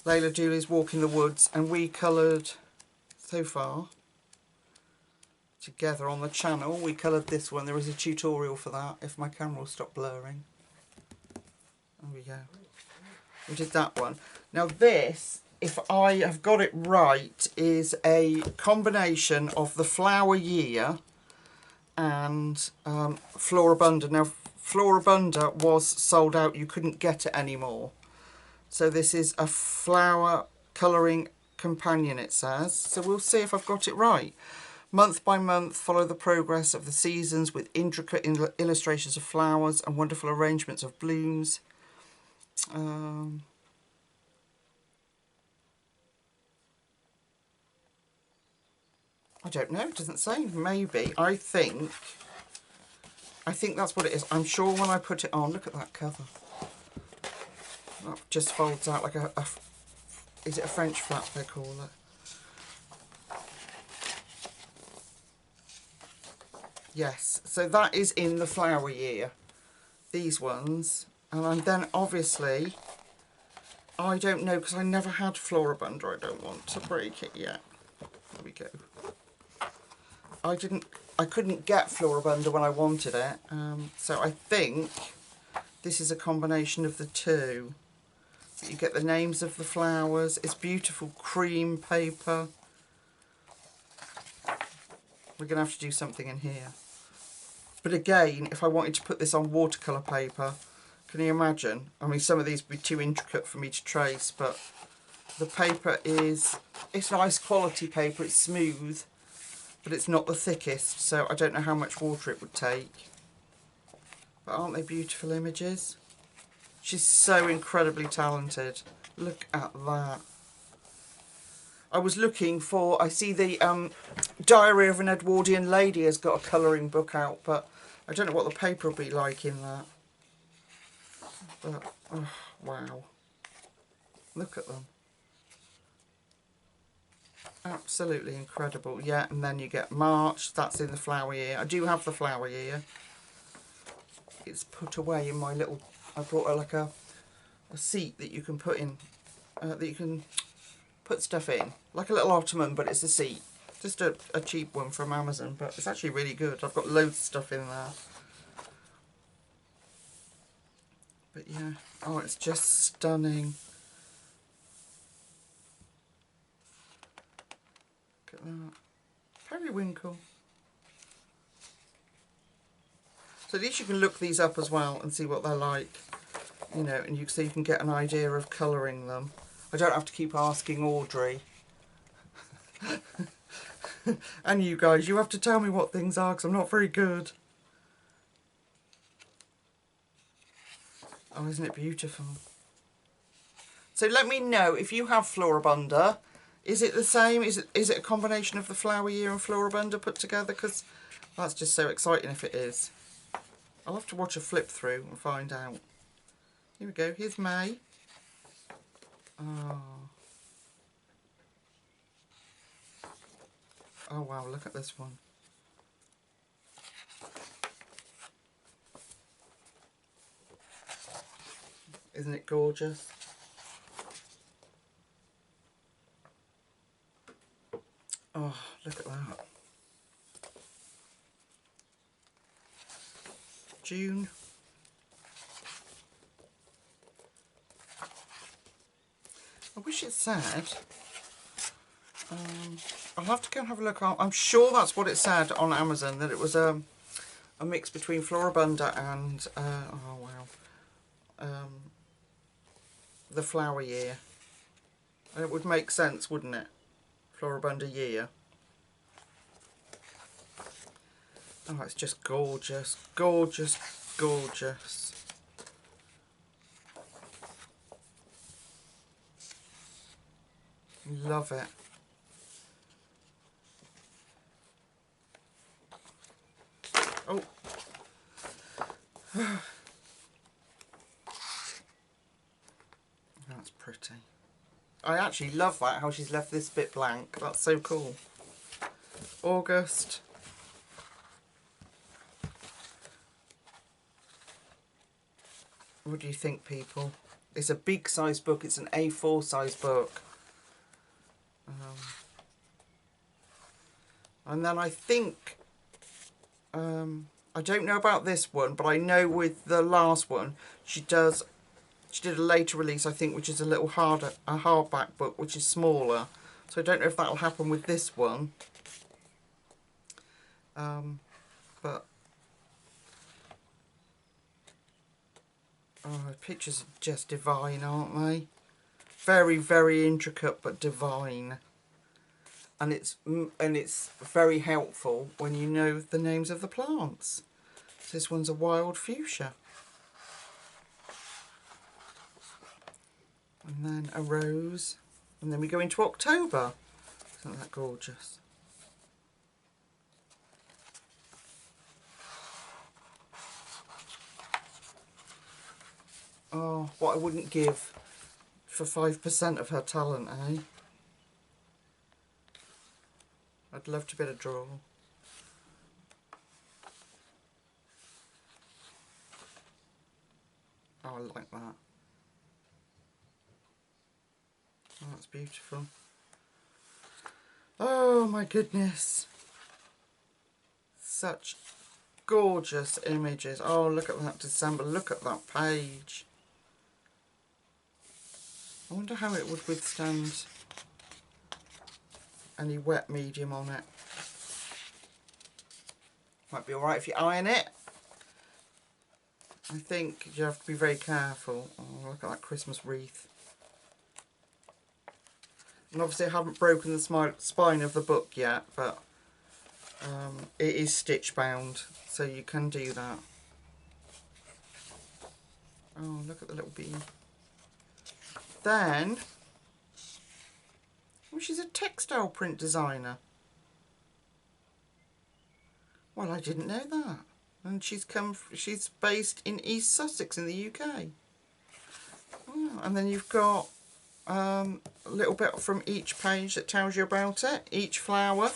Layla Dooley's Walk in the Woods, and we coloured, so far, together on the channel, we coloured this one. There is a tutorial for that, if my camera will stop blurring. There we go. We did that one. Now this, if I have got it right, is a combination of the Flower Year and Floribunda. Now Floribunda was sold out, you couldn't get it anymore. So this is a flower colouring companion, it says. So we'll see if I've got it right. Month by month, follow the progress of the seasons with intricate illustrations of flowers and wonderful arrangements of blooms. I don't know, it doesn't say. Maybe. I think that's what it is. I'm sure when I put it on, look at that cover. That just folds out like a is it a French flap they call it? Yes, so that is in the Flower Year. These ones. And then obviously, I don't know, because I never had Floribunda. I don't want to break it yet. There we go. I couldn't get Floribunda when I wanted it. So I think this is a combination of the two. You get the names of the flowers. It's beautiful cream paper. We're going to have to do something in here. But again, if I wanted to put this on watercolour paper, can you imagine? I mean, some of these would be too intricate for me to trace, but the paper is, it's nice quality paper, it's smooth, but it's not the thickest, so I don't know how much water it would take. But aren't they beautiful images? She's so incredibly talented. Look at that. I was looking for, I see the Diary of an Edwardian Lady has got a colouring book out, but I don't know what the paper will be like in that. But, oh, wow. Look at them. Absolutely incredible. Yeah, and then you get March, that's in the flower year. I do have the flower year. It's put away in my little, I brought like a seat that you can put in, that you can put stuff in, like a little ottoman, but it's a seat. Just a cheap one from Amazon, but it's actually really good. I've got loads of stuff in there. But yeah, oh, it's just stunning. Look at that. Periwinkle. So at least you can look these up as well and see what they're like, you know, and so you can get an idea of colouring them. I don't have to keep asking Audrey. And you guys, you have to tell me what things are because I'm not very good. Oh, isn't it beautiful? So let me know if you have Floribunda. Is it the same? Is it a combination of the flower year and Floribunda put together? Because that's just so exciting if it is. I'll have to watch a flip through and find out. Here we go. Here's May. Oh. Oh wow, look at this one. Isn't it gorgeous? Oh, look at that. June. I wish it said. I'll have to go and have a look. I'm sure that's what it said on Amazon, that it was a mix between Floribunda and oh wow, the flower year. And it would make sense, wouldn't it? Floribunda year. Oh, it's just gorgeous, gorgeous, gorgeous. Love it. Oh. That's pretty. I actually love that, how she's left this bit blank. That's so cool. August. What do you think, people? It's a big size book. It's an A4 size book. And then I think, I don't know about this one, but I know with the last one, she did a later release, I think, which is a little harder, a hardback book, which is smaller. So I don't know if that'll happen with this one. But oh, the pictures are just divine, aren't they? Very, very intricate, but divine. And it's very helpful when you know the names of the plants. So this one's a wild fuchsia. And then a rose. And then we go into October. Isn't that gorgeous? Oh, what I wouldn't give for 5% of her talent, eh? I'd love to be able to draw. Oh, I like that. Oh, that's beautiful. Oh my goodness. Such gorgeous images. Oh, look at that December. Look at that page. I wonder how it would withstand any wet medium on it. Might be alright if you iron it. I think you have to be very careful. Oh, look at that Christmas wreath. And obviously I haven't broken the spine of the book yet, but it is stitch bound, so you can do that. Oh, look at the little bee. Then, oh, she's a textile print designer. Well, I didn't know that. And she's based in East Sussex in the UK. Oh, and then you've got a little bit from each page that tells you about it, each flower.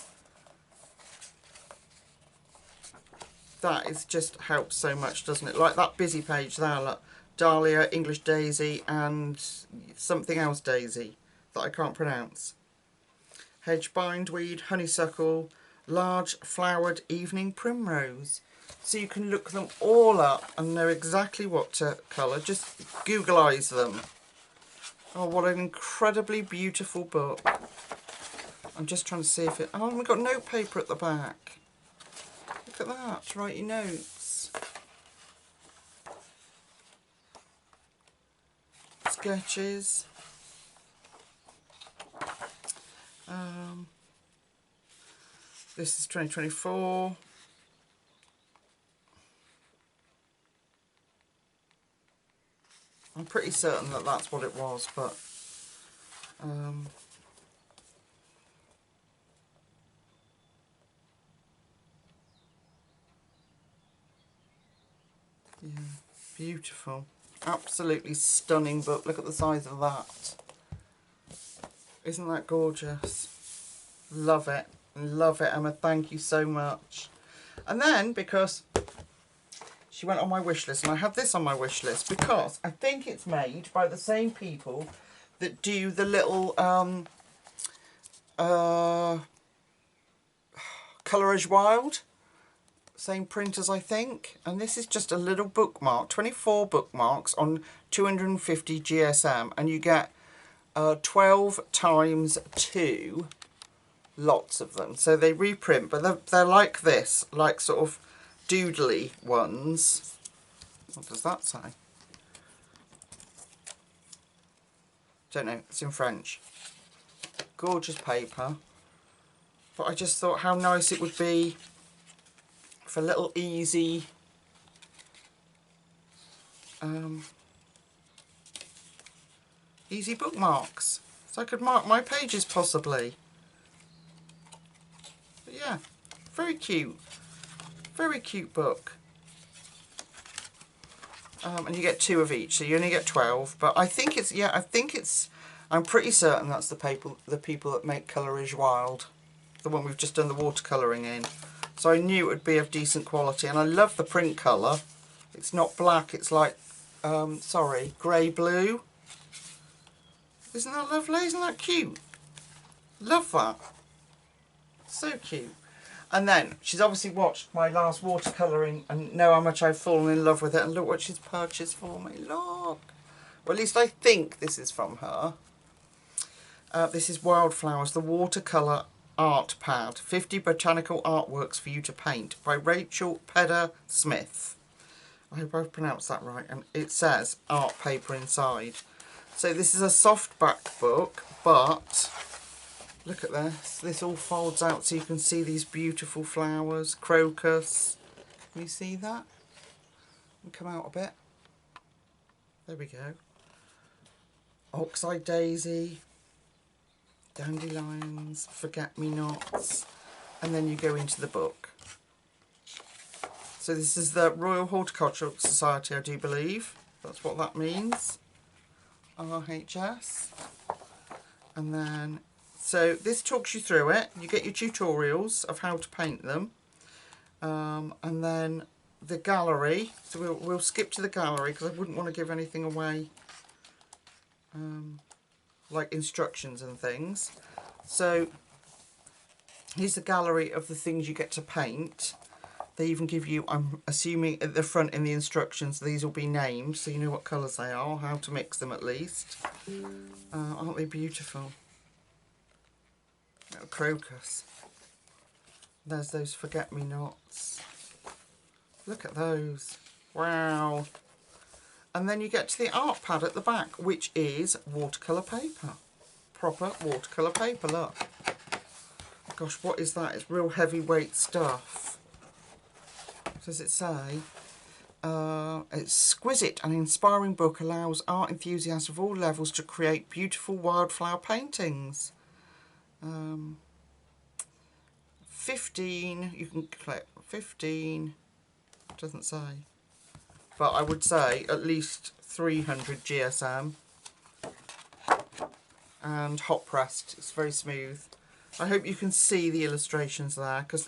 That is just helps so much, doesn't it? Like that busy page there, look. Dahlia, English daisy, and something else daisy that I can't pronounce. Hedge bindweed, honeysuckle, large flowered evening primrose. So you can look them all up and know exactly what to colour. Just Google eyes them. Oh, what an incredibly beautiful book. I'm just trying to see if it... Oh, we've got notepaper at the back. Look at that, to write your notes. Sketches. This is 2024. I'm pretty certain that that's what it was, but yeah, beautiful. Absolutely stunning book. Look at the size of that. Isn't that gorgeous? Love it. Love it, Emma. Thank you so much. And then, because she went on my wish list, and I have this on my wish list because I think it's made by the same people that do the little Colour as Wild. Same printers, I think. And this is just a little bookmark, 24 bookmarks on 250 GSM, and you get 12 times 2 lots of them. So they reprint, but they're like this, like sort of doodly ones. What does that say? Don't know, it's in French. Gorgeous paper. But I just thought how nice it would be for little easy easy bookmarks. So I could mark my pages possibly. But yeah, very cute. Very cute book. And you get 2 of each, so you only get 12. But I think it's, yeah, I'm pretty certain that's the people that make Colour is Wild. The one we've just done the watercolouring in. So I knew it would be of decent quality. And I love the print colour. It's not black, it's like, grey-blue. Isn't that lovely? Isn't that cute? Love that. So cute. And then, she's obviously watched my last watercolouring and know how much I've fallen in love with it. And look what she's purchased for me. Look. Well, at least I think this is from her. This is Wildflowers, the watercolour art pad. 50 botanical artworks for you to paint by Rachel Pedder Smith. I hope I've pronounced that right. And it says art paper inside. So this is a softback book, but look at this. This all folds out so you can see these beautiful flowers. Crocus. Can you see that? And come out a bit. There we go. Oxeye daisy. Dandelions. Forget-me-nots. And then you go into the book. So this is the Royal Horticultural Society, I do believe. That's what that means. RHS. And then, so this talks you through it. You get your tutorials of how to paint them. And then the gallery. So we'll skip to the gallery because I wouldn't want to give anything away. Like instructions and things. So here's the gallery of the things you get to paint. They even give you, I'm assuming at the front in the instructions, these will be named so you know what colours they are, how to mix them at least. Aren't they beautiful? Little crocus. There's those forget-me-nots. Look at those. Wow. And then you get to the art pad at the back, which is watercolour paper. Proper watercolour paper, look. Gosh, what is that? It's real heavyweight stuff. What does it say? Exquisite and inspiring book allows art enthusiasts of all levels to create beautiful wildflower paintings. 15, you can click 15, doesn't say. But I would say at least 300 GSM. And hot pressed, it's very smooth. I hope you can see the illustrations there, because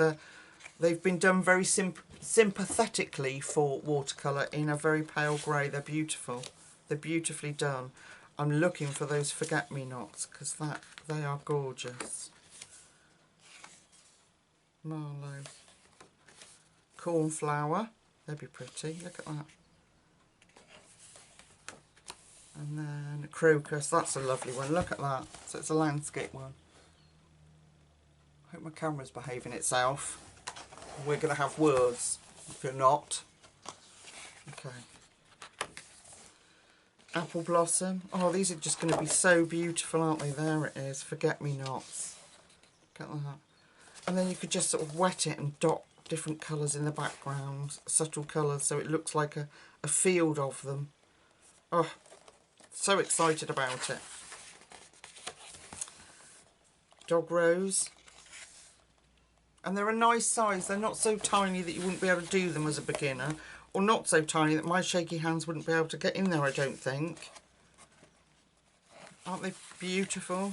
they've been done very sympathetically for watercolour in a very pale grey. They're beautiful. They're beautifully done. I'm looking for those forget-me-nots, because they are gorgeous. Marlowe. Cornflower. They'd be pretty. Look at that. And then crocus. That's a lovely one. Look at that. So it's a landscape one. I hope my camera's behaving itself. We're going to have words if you're not. Okay. Apple blossom. Oh, these are just going to be so beautiful, aren't they? There it is. Forget-me-nots. Look at that. And then you could just sort of wet it and dot different colours in the background. Subtle colours, so it looks like a field of them. Oh, so excited about it. Dog rose. And they're a nice size. They're not so tiny that you wouldn't be able to do them as a beginner, or not so tiny that my shaky hands wouldn't be able to get in there, I don't think. Aren't they beautiful?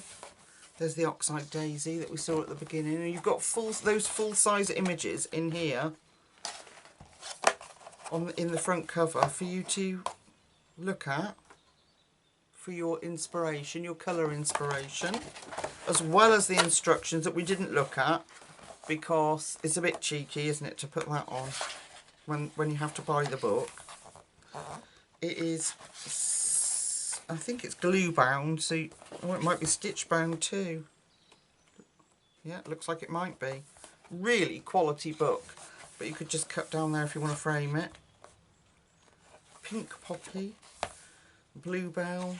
There's the oxide daisy that we saw at the beginning. And you've got those full-size images in here in the front cover for you to look at for your inspiration, your colour inspiration, as well as the instructions that we didn't look at, because it's a bit cheeky, isn't it, to put that on when you have to buy the book. It is, I think it's glue bound, so it might be stitch bound too. Yeah, it looks like it might be. Really quality book, but you could just cut down there if you want to frame it. Pink poppy, bluebell.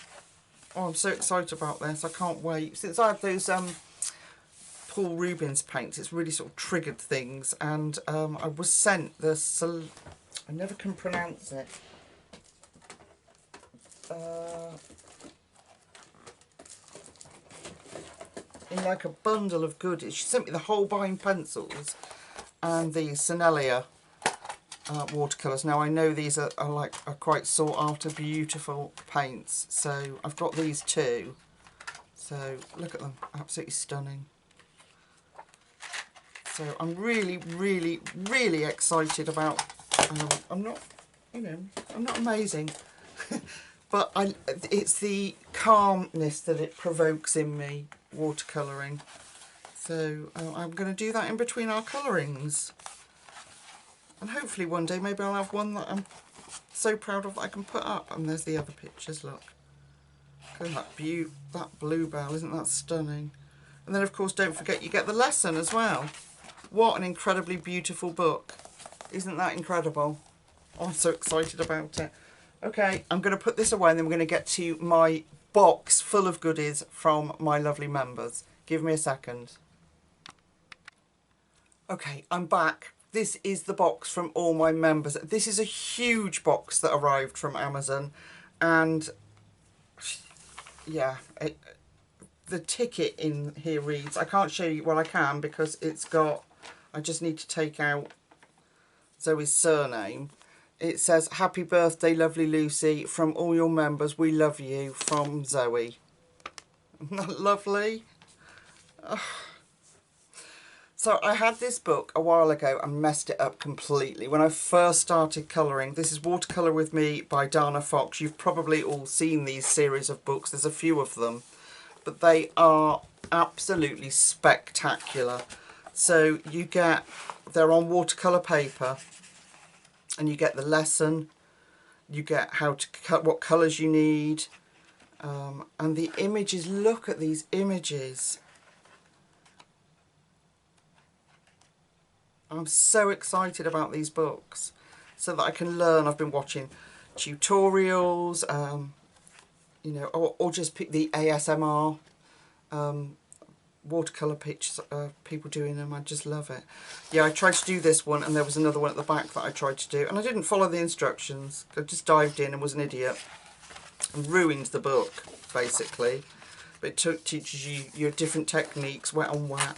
Oh, I'm so excited about this. I can't wait. Since I have those Paul Rubens paints, it's really sort of triggered things, and I was sent this, I never can pronounce it. In like a bundle of goodies. She sent me the Holbein pencils and the Sennelier watercolours. Now I know these are quite sought after, beautiful paints, so I've got these too. So look at them, absolutely stunning. So I'm really, really, really excited about. I'm not, I'm not amazing, but it's the calmness that it provokes in me, watercolouring. So I'm going to do that in between our colourings. And hopefully one day maybe I'll have one that I'm so proud of that I can put up. And there's the other pictures, look. Look at that bluebell, isn't that stunning? And then of course don't forget you get the lesson as well. What an incredibly beautiful book. Isn't that incredible? Oh, I'm so excited about it. Okay, I'm going to put this away and then we're going to get to my box full of goodies from my lovely members. Give me a second. Okay, I'm back. This is the box from all my members. This is a huge box that arrived from Amazon, and yeah, the ticket in here reads, I can't show you, well I can because it's got, I just need to take out Zoe's surname. It says, happy birthday lovely Lucy, from all your members, we love you, from Zoe. Isn't that lovely? Oh. So I had this book a while ago and messed it up completely. When I first started colouring, this is Watercolour With Me by Dana Fox. You've probably all seen these series of books. There's a few of them, but they are absolutely spectacular. So you get, they're on watercolour paper, and you get the lesson, you get how to cut, what colours you need, and the images. Look at these images. I'm so excited about these books. so that I can learn. I've been watching tutorials, you know, or just pick the ASMR watercolour pictures, people doing them. I just love it. Yeah, I tried to do this one, and there was another one at the back that I tried to do, and I didn't follow the instructions. I just dived in and was an idiot and ruined the book, basically. But it teaches you your different techniques, wet on wet.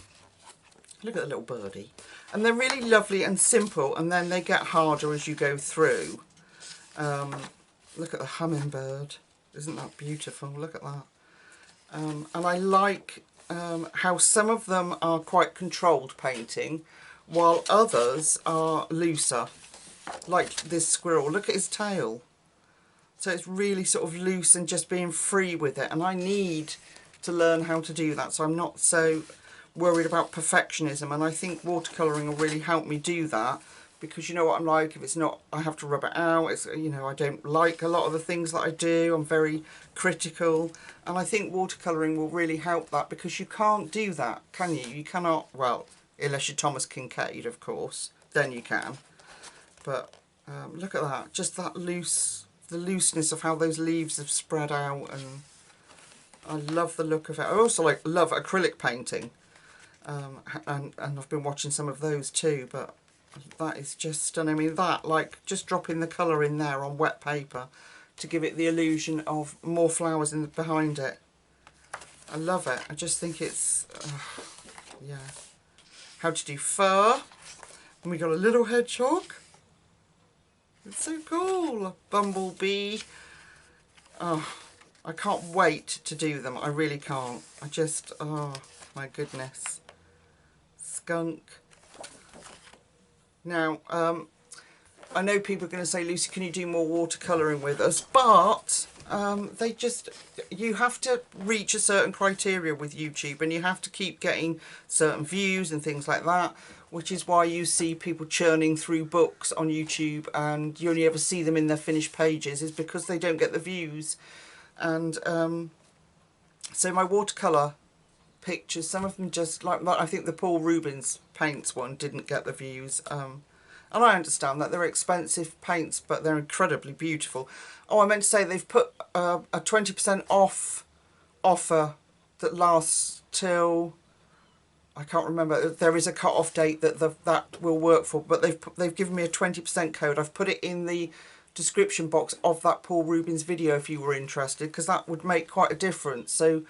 Look at the little birdie. And they're really lovely and simple, and then they get harder as you go through. Look at the hummingbird. Isn't that beautiful? Look at that. And I like how some of them are quite controlled painting, while others are looser. Like this squirrel. Look at his tail. So it's really sort of loose and just being free with it. And I need to learn how to do that, so I'm not so worried about perfectionism. And I think watercolouring will really help me do that, because you know what I'm like, if it's not, I have to rub it out. It's, you know, I don't like a lot of the things that I do. I'm very critical, and I think watercolouring will really help that, because you can't do that, can you? You cannot, well, unless you're Thomas Kincaid, of course, then you can. But look at that, just that loose, the looseness of how those leaves have spread out, and I love the look of it. I also love acrylic painting, and I've been watching some of those too, but that is just stunning. I mean, that, like, just dropping the colour in there on wet paper to give it the illusion of more flowers behind it. I love it. I just think it's, yeah. How to do fur. And we got a little hedgehog. It's so cool. A bumblebee. Oh, I can't wait to do them. I really can't. I just, oh my goodness. Skunk. Now, I know people are going to say, Lucy, can you do more watercolouring with us? But they just, you have to reach a certain criteria with YouTube, and you have to keep getting certain views and things like that, which is why you see people churning through books on YouTube and you only ever see them in their finished pages, is because they don't get the views. And so my watercolour pictures, some of them just, like I think the Paul Rubens paints one didn't get the views. And I understand that they're expensive paints, but they're incredibly beautiful. Oh, I meant to say they've put a 20% off offer that lasts till, I can't remember. There is a cut-off date that that will work for, but they've given me a 20% code. I've put it in the description box of that Paul Rubens video if you were interested, because that would make quite a difference. So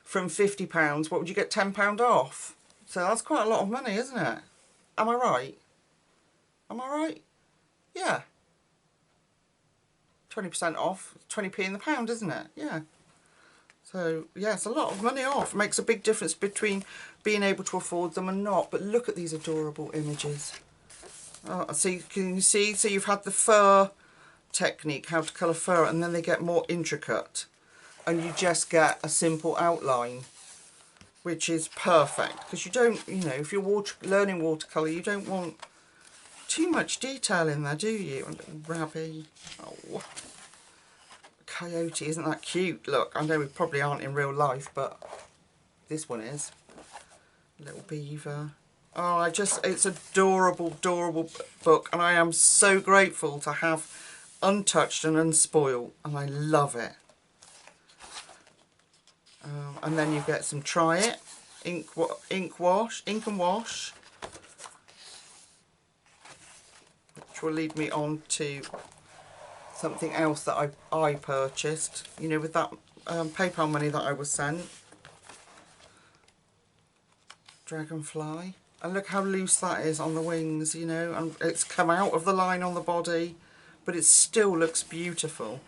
from £50, what would you get? £10 off. So that's quite a lot of money, isn't it? Am I right? Am I right? Yeah. 20% off, 20p in the pound, isn't it? Yeah. So, yeah, it's a lot of money off. It makes a big difference between being able to afford them and not. But look at these adorable images. Oh, so can you see? So you've had the fur technique, how to colour fur, and then they get more intricate. And you just get a simple outline, which is perfect. Because you don't, you know, if you're learning watercolour, you don't want too much detail in there, do you? A little rabbit. Oh, coyote, isn't that cute? Look, I know we probably aren't in real life, but this one is. Little beaver. Oh, it's adorable, adorable book, and I am so grateful to have untouched and unspoiled, and I love it. And then you get some Try It, ink and wash, which will lead me on to something else that I purchased, you know, with that PayPal money that I was sent. Dragonfly. And look how loose that is on the wings, you know, and it's come out of the line on the body, but it still looks beautiful.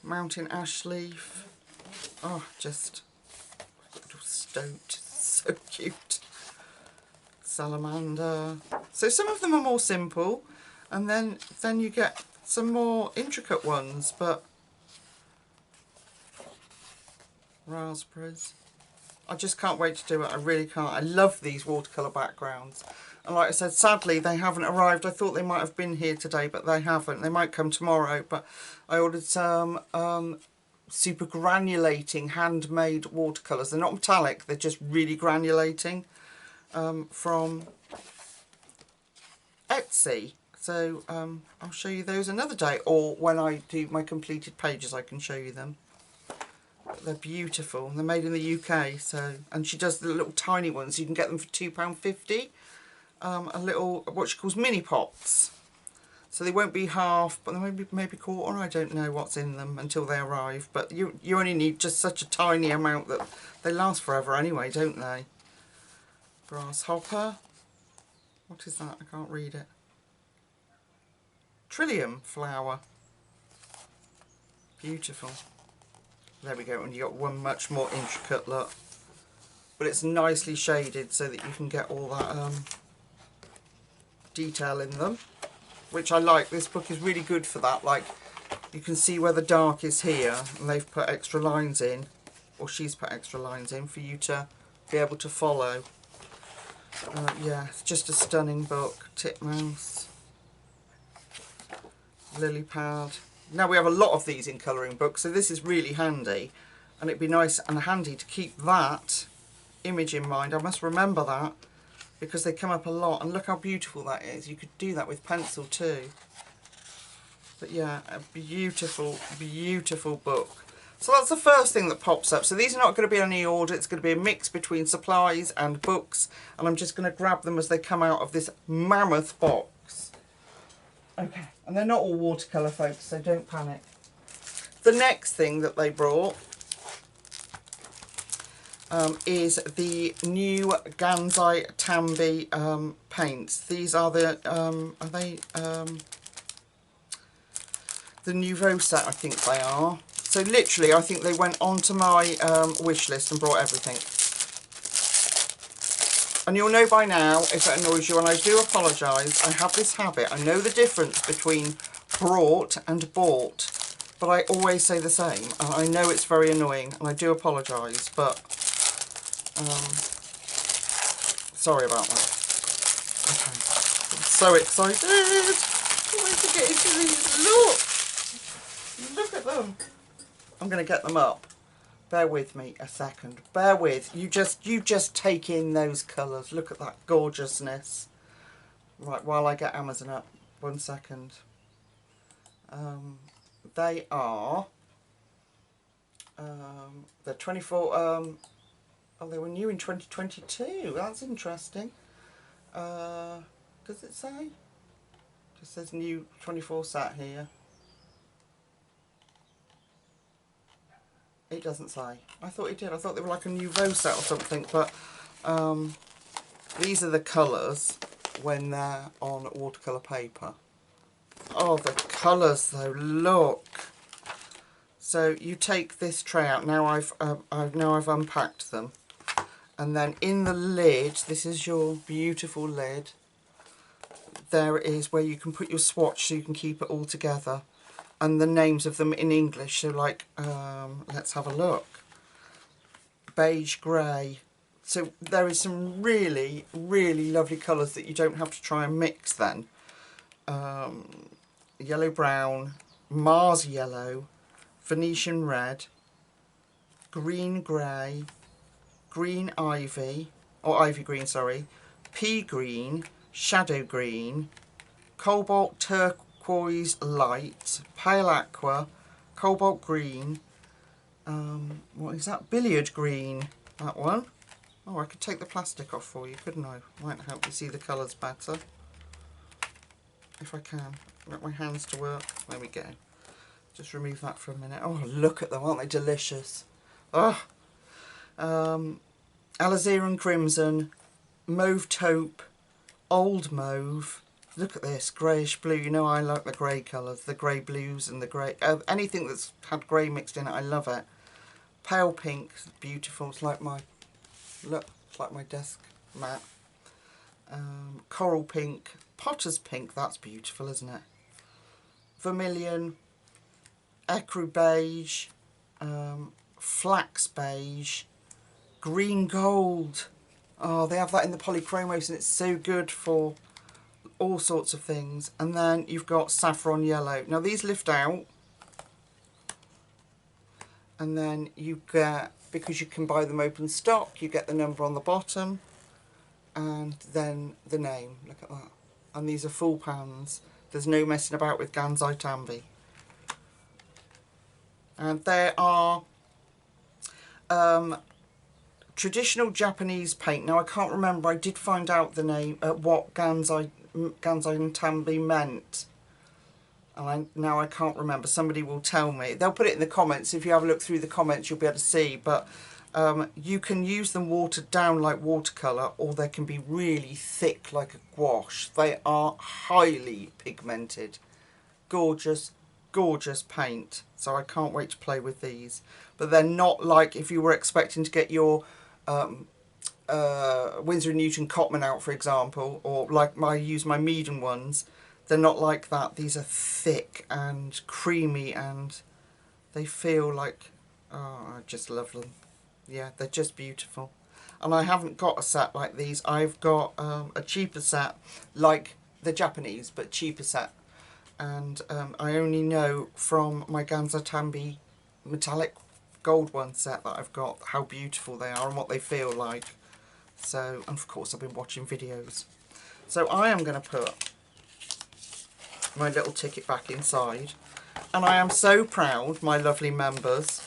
Mountain ash leaf. Oh, just little stoat, so cute. Salamander. So some of them are more simple, and then you get some more intricate ones, but raspberries. I just can't wait to do it. I really can't. I love these watercolour backgrounds. And like I said, sadly they haven't arrived. I thought they might have been here today, but they haven't. They might come tomorrow, but I ordered some super granulating handmade watercolours. They're not metallic, they're just really granulating, from Etsy. So I'll show you those another day, or when I do my completed pages I can show you them. But they're beautiful. They're made in the UK, so, and she does the little tiny ones. You can get them for £2.50. A little, what she calls mini pots. So they won't be half, but they may be maybe quarter. I don't know what's in them until they arrive. But you only need just such a tiny amount that they last forever anyway, don't they? Grasshopper. What is that? I can't read it. Trillium flower. Beautiful. There we go, and you got one much more intricate look. But it's nicely shaded so that you can get all that detail in them, which I like. This book is really good for that. Like, you can see where the dark is here, and they've put extra lines in, or she's put extra lines in for you to be able to follow. Yeah, it's just a stunning book. Titmouse. Lily pad. Now we have a lot of these in colouring books, so this is really handy, and it'd be nice and handy to keep that image in mind. I must remember that because they come up a lot, and look how beautiful that is. You could do that with pencil too. But yeah, a beautiful, beautiful book. So that's the first thing that pops up. So these are not going to be any order. It's going to be a mix between supplies and books, and I'm just going to grab them as they come out of this mammoth box. Okay, and they're not all watercolour, folks, so don't panic. The next thing that they brought is the new Gansai Tambi paints. These are the, are they the Nouveau set, I think they are. So literally, I think they went onto my wish list and brought everything. And you'll know by now if it annoys you, and I do apologise. I have this habit. I know the difference between brought and bought, but I always say the same. And I know it's very annoying, and I do apologise, but sorry about that. Okay. I'm so excited. I'm going to get into these. Look at them. I'm going to get them up. Bear with me a second. Bear with. You just take in those colours. Look at that gorgeousness. Right, while I get Amazon up. 1 second. They are... they're 24... oh, they were new in 2022. That's interesting. Does it say? Just says new 24 set here. It doesn't say. I thought it did. I thought they were like a Nouveau set or something, but these are the colours when they're on watercolour paper. Oh, the colours though, look. So you take this tray out. Now I've unpacked them, and then in the lid, this is your beautiful lid. There is where you can put your swatch so you can keep it all together. And the names of them in English, so like, let's have a look. Beige grey. So there is some really, really lovely colours that you don't have to try and mix then. Yellow brown, Mars yellow, Venetian red, green grey, green ivy, or ivy green, sorry, pea green, shadow green, cobalt turquoise light, pale aqua, cobalt green, what is that? Billiard green, that one. Oh, I could take the plastic off for you, couldn't I? Might help you see the colours better. If I can. Get my hands to work. There we go. Just remove that for a minute. Oh, look at them, aren't they delicious? Oh. Alizarin crimson, mauve taupe, old mauve. Look at this, greyish blue. You know I like the grey colours, the grey blues and the grey... anything that's had grey mixed in it, I love it. Pale pink, beautiful. It's like my... Look, it's like my desk mat. Coral pink, potter's pink. That's beautiful, isn't it? Vermilion, ecru beige, flax beige, green gold. Oh, they have that in the polychromos, and it's so good for all sorts of things. And then you've got saffron yellow. Now these lift out, and then you get, because you can buy them open stock, you get the number on the bottom and then the name. Look at that. And these are full pans. There's no messing about with Gansai Tambi. And there are traditional Japanese paint. Now I can't remember, I did find out the name, what Gansai and Tambi meant. And now I can't remember, somebody will tell me. They'll put it in the comments. If you have a look through the comments you'll be able to see. But you can use them watered down like watercolour, or they can be really thick like a gouache. They are highly pigmented. Gorgeous, gorgeous paint. So I can't wait to play with these. But they're not like if you were expecting to get your Winsor & Newton Cotman out, for example, or like I use my Meaden ones. They're not like that. These are thick and creamy, and they feel like, oh, I just love them. Yeah, they're just beautiful. And I haven't got a set like these. I've got a cheaper set, like the Japanese, but cheaper set. And I only know from my Gansai Tambi metallic gold one set that I've got how beautiful they are and what they feel like. So, and of course I've been watching videos. So I am going to put my little ticket back inside, and I am so proud, my lovely members,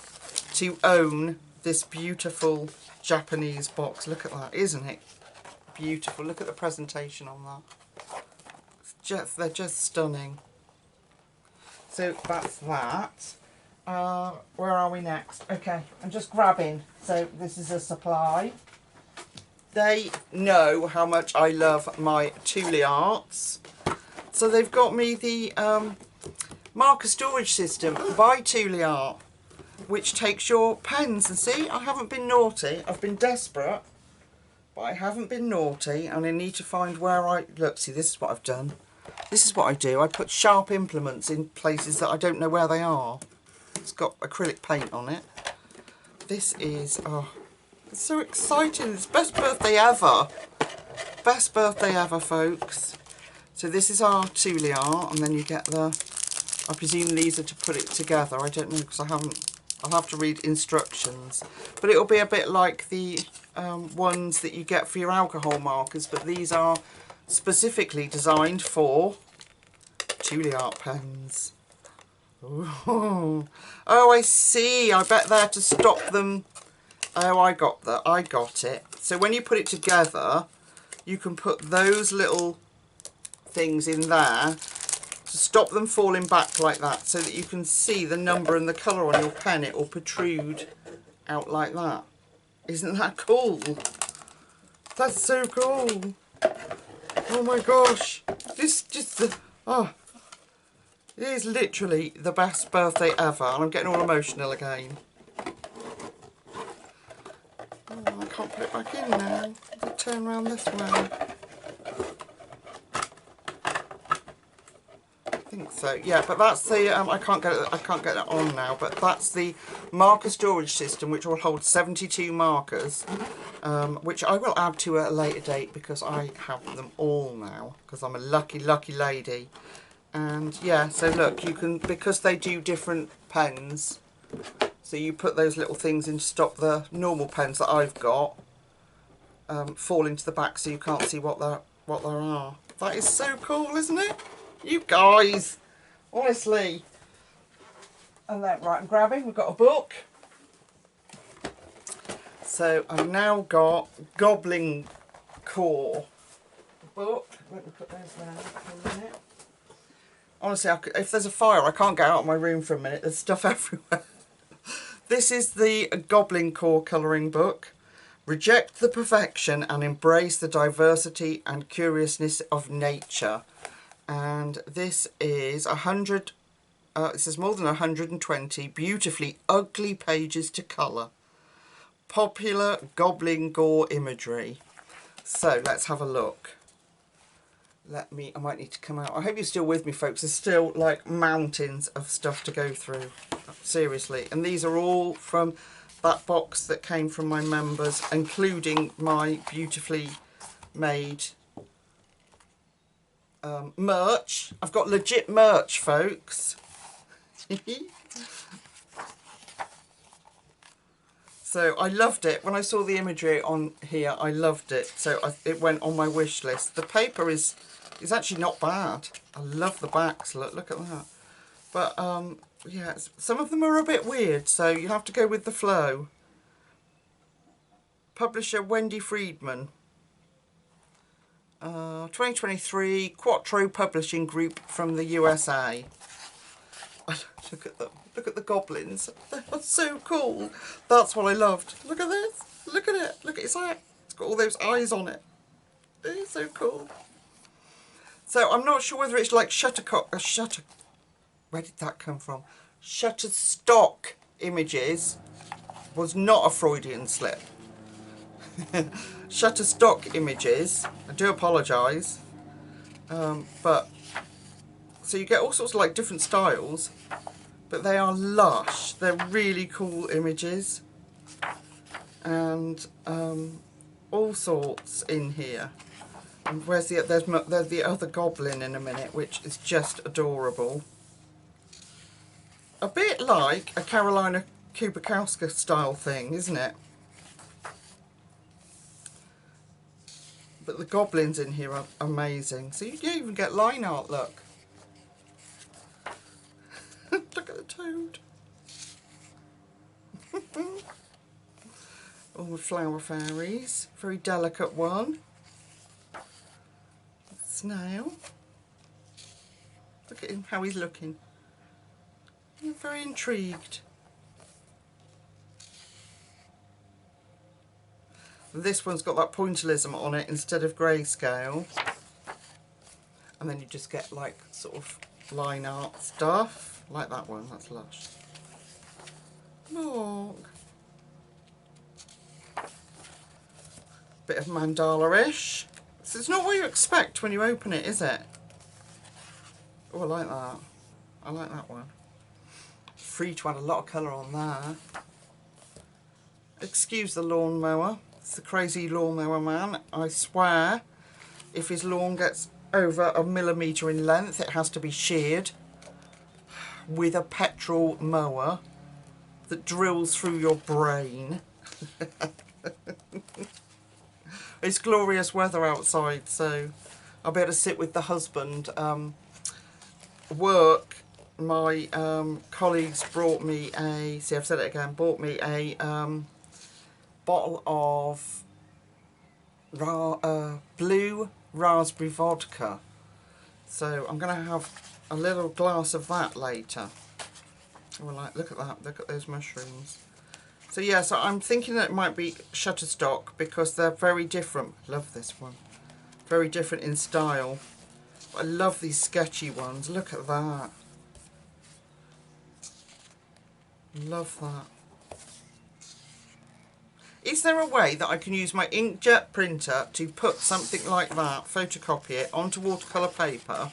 to own this beautiful Japanese box. Look at that, isn't it beautiful? Look at the presentation on that. They're just stunning. So that's that. Where are we next? Okay, I'm just grabbing. So this is a supply. They know how much I love my Thule Arts. So they've got me the marker storage system by Thule Art, which takes your pens. And see, I haven't been naughty. I've been desperate, but I haven't been naughty. And I need to find where I... Look, see, this is what I've done. This is what I do. I put sharp implements in places that I don't know where they are. It's got acrylic paint on it. This is... Oh, it's so exciting. It's best birthday ever. Best birthday ever, folks. So this is our Thule Art, and then you get the, I presume these are to put it together. I don't know, because I haven't, I'll have to read instructions. But it'll be a bit like the ones that you get for your alcohol markers, but these are specifically designed for Thule Art pens. Ooh. Oh, I see. I bet they're to stop them. Oh, I got it. So when you put it together, you can put those little things in there to stop them falling back like that, so that you can see the number and the colour on your pen. It will protrude out like that. Isn't that cool? That's so cool. Oh my gosh. This just, oh, it is literally the best birthday ever, and I'm getting all emotional again. Oh, I can't put it back in now. I'll turn around this way. I think so, yeah, but that's the I can't get it on now, but that's the marker storage system, which will hold 72 markers, which I will add to at a later date, because I have them all now, because I'm a lucky lady. And yeah, so look, you can, because they do different pens, so you put those little things in to stop the normal pens that I've got fall into the back, so you can't see what there are. That is so cool, isn't it? You guys, honestly. And then, right, I'm grabbing, we've got a book. So I've now got Goblin Core book. Let me put those there for a minute. Honestly, if there's a fire, I can't get out of my room for a minute. There's stuff everywhere. This is the Goblin Core colouring book. Reject the perfection and embrace the diversity and curiousness of nature. And this is 100, it says more than 120 beautifully ugly pages to colour. Popular Goblin Gore imagery. So let's have a look. I might need to come out. I hope you're still with me, folks. There's still like mountains of stuff to go through. Seriously. And these are all from that box that came from my members, including my beautifully made merch. I've got legit merch, folks. So I loved it. When I saw the imagery on here, I loved it. So it went on my wish list. The paper is It's actually not bad. I love the backs, look at that. But yeah, some of them are a bit weird, so you have to go with the flow. Publisher Wendy Friedman. 2023, Quattro Publishing Group from the USA. Look at them. Look at the goblins. They're so cool. That's what I loved. Look at this. Look at it. Look at its eye. It's got all those eyes on it. They're so cool. So I'm not sure whether it's like where did that come from? Shutterstock Images was not a Freudian slip. Shutterstock Images. I do apologise. But so you get all sorts of like different styles, but they are lush. They're really cool images, and all sorts in here. And where's there's the other goblin in a minute, which is just adorable. A bit like a Carolina Kubikowska style thing, isn't it? But the goblins in here are amazing. So you even get line art, look. Look at the toad. All the flower fairies. Very delicate one. Snail. Look at him, how he's looking. I'm very intrigued. This one's got that pointillism on it instead of grayscale. And then you just get like sort of line art stuff. Like that one, that's lush. Look. Bit of mandala-ish. So it's not what you expect when you open it, is it? Oh, I like that. I like that one. Free to add a lot of colour on there. Excuse the lawnmower. It's the crazy lawnmower man. I swear, if his lawn gets over 1 millimetre in length, it has to be sheared with a petrol mower that drills through your brain. It's glorious weather outside, so I'll be able to sit with the husband. Work, my colleagues brought me a, see I've said it again, bought me a bottle of blue raspberry vodka. So I'm going to have a little glass of that later. Oh, like, look at that, look at those mushrooms. So yeah, so I'm thinking that it might be Shutterstock because they're very different. Love this one. Very different in style. I love these sketchy ones. Look at that. Love that. Is there a way that I can use my inkjet printer to put something like that, photocopy it, onto watercolour paper?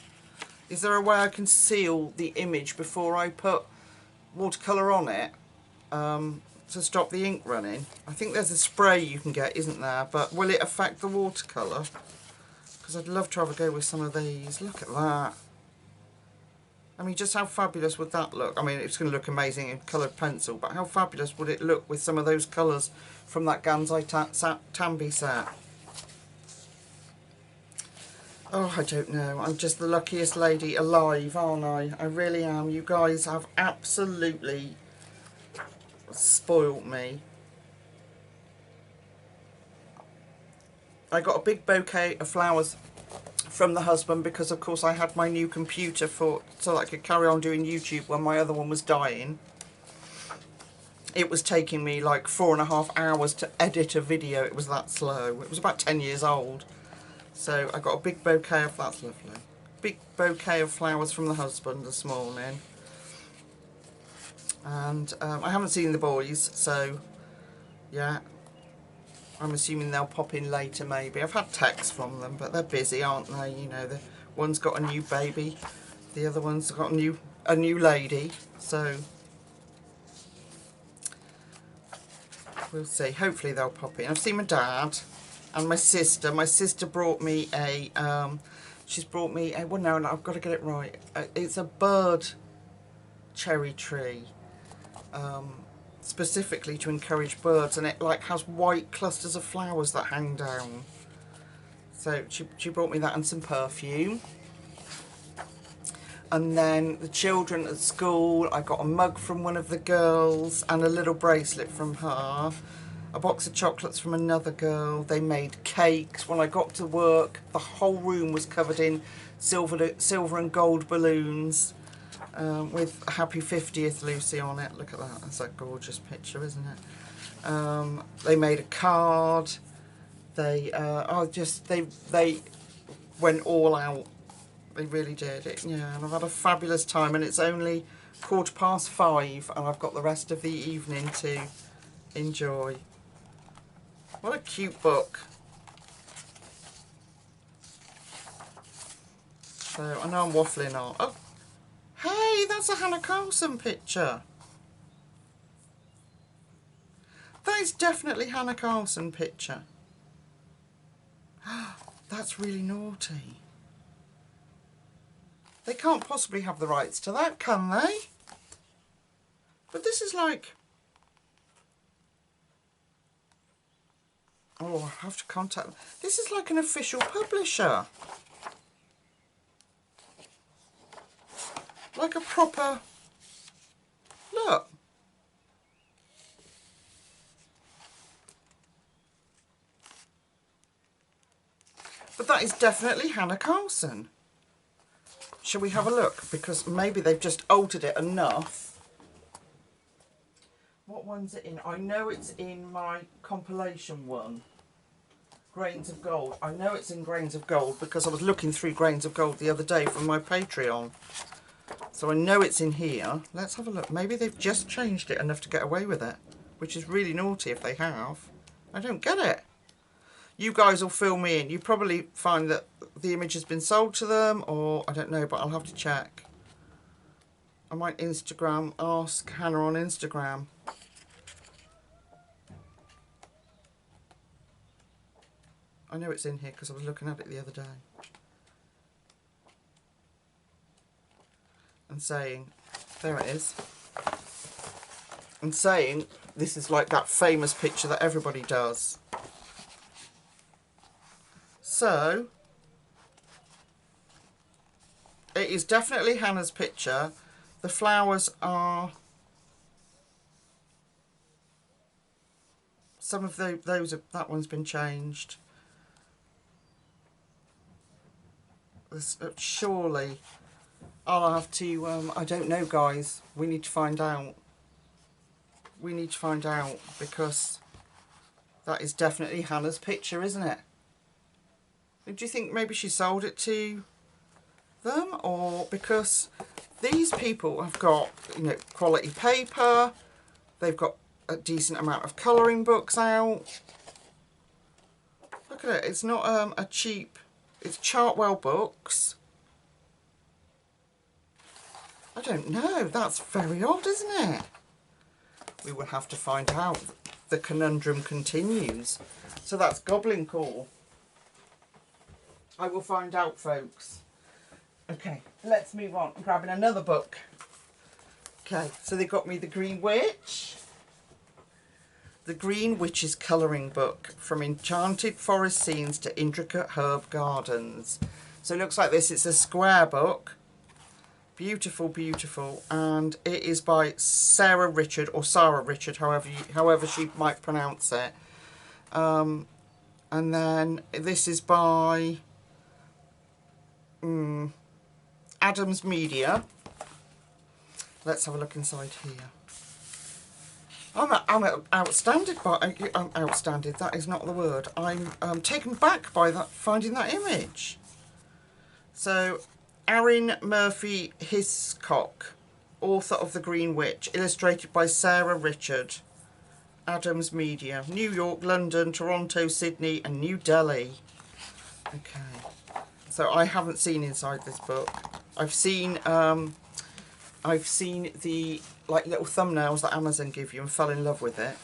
Is there a way I can seal the image before I put watercolour on it to stop the ink running? I think there's a spray you can get, isn't there? But will it affect the watercolour? Because I'd love to have a go with some of these. Look at that. I mean, just how fabulous would that look? I mean, it's going to look amazing in coloured pencil, but how fabulous would it look with some of those colours from that Gansai Tambi set? Oh, I don't know. I'm just the luckiest lady alive, aren't I? I really am. You guys have absolutely spoilt me. I got a big bouquet of flowers from the husband because, of course, I had my new computer so that I could carry on doing YouTube when my other one was dying. It was taking me like 4.5 hours to edit a video. It was that slow. It was about 10 years old. So I got a big bouquet of, that's lovely, big bouquet of flowers from the husband this morning. And I haven't seen the boys, so yeah, I'm assuming they'll pop in later maybe. I've had texts from them, but they're busy, aren't they? You know, the one's got a new baby, the other one's got a new lady, so we'll see. Hopefully they'll pop in. I've seen my dad and my sister. My sister brought me a, she's brought me a, well no, I've got to get it right. It's a bird cherry tree. Specifically to encourage birds, and it like has white clusters of flowers that hang down. So she brought me that and some perfume. And then the children at school, I got a mug from one of the girls and a little bracelet from her. A box of chocolates from another girl. They made cakes. When I got to work, the whole room was covered in silver and gold balloons with Happy 50th Lucy on it. Look at that. That's a gorgeous picture, isn't it? They made a card. They they went all out. They really did it. Yeah, and I've had a fabulous time, and it's only 5:15 and I've got the rest of the evening to enjoy. What a cute book. So I know I'm waffling on. Oh, hey, that's a Hannah Carlson picture. That is definitely Hannah Carlson picture. That's really naughty. They can't possibly have the rights to that, can they? But this is like... Oh, I have to contact them. This is like an official publisher. Like a proper... Look. But that is definitely Hannah Carlson. Shall we have a look? Because maybe they've just altered it enough. What one's it in? I know it's in my compilation one. Grains of Gold. I know it's in Grains of Gold because I was looking through Grains of Gold the other day from my Patreon. So I know it's in here. Let's have a look. Maybe they've just changed it enough to get away with it. Which is really naughty if they have. I don't get it. You guys will fill me in. You probably find that the image has been sold to them, or I don't know, but I'll have to check. I might ask Hannah on Instagram. I know it's in here because I was looking at it the other day. And saying, there it is. And saying, this is like that famous picture that everybody does. So, it is definitely Hannah's picture. The flowers are... Some of that one's been changed. Surely, I'll have to, I don't know guys, we need to find out. We need to find out because that is definitely Hannah's picture, isn't it? Do you think maybe she sold it to them, or because these people have got, you know, quality paper, they've got a decent amount of colouring books out. Look at it, it's not a cheap, it's Chartwell Books. I don't know, that's very odd, isn't it? We will have to find out. The conundrum continues. So that's Goblin Call. I will find out, folks. Okay, let's move on. I'm grabbing another book. Okay, so they got me The Green Witch. The Green Witch's colouring book, From Enchanted Forest Scenes to Intricate Herb Gardens. So it looks like this. It's a square book. Beautiful, beautiful. And it is by Sarah Richard, or Sarah Richard, however she might pronounce it. And then this is by... Adams Media. Let's have a look inside here. I'm outstanding by... outstanding, that is not the word. I'm taken back by finding that image. So, Erin Murphy Hiscock, author of The Green Witch, illustrated by Sarah Richard. Adams Media. New York, London, Toronto, Sydney and New Delhi. Okay. So I haven't seen inside this book. I've seen the like little thumbnails that Amazon give you and fell in love with it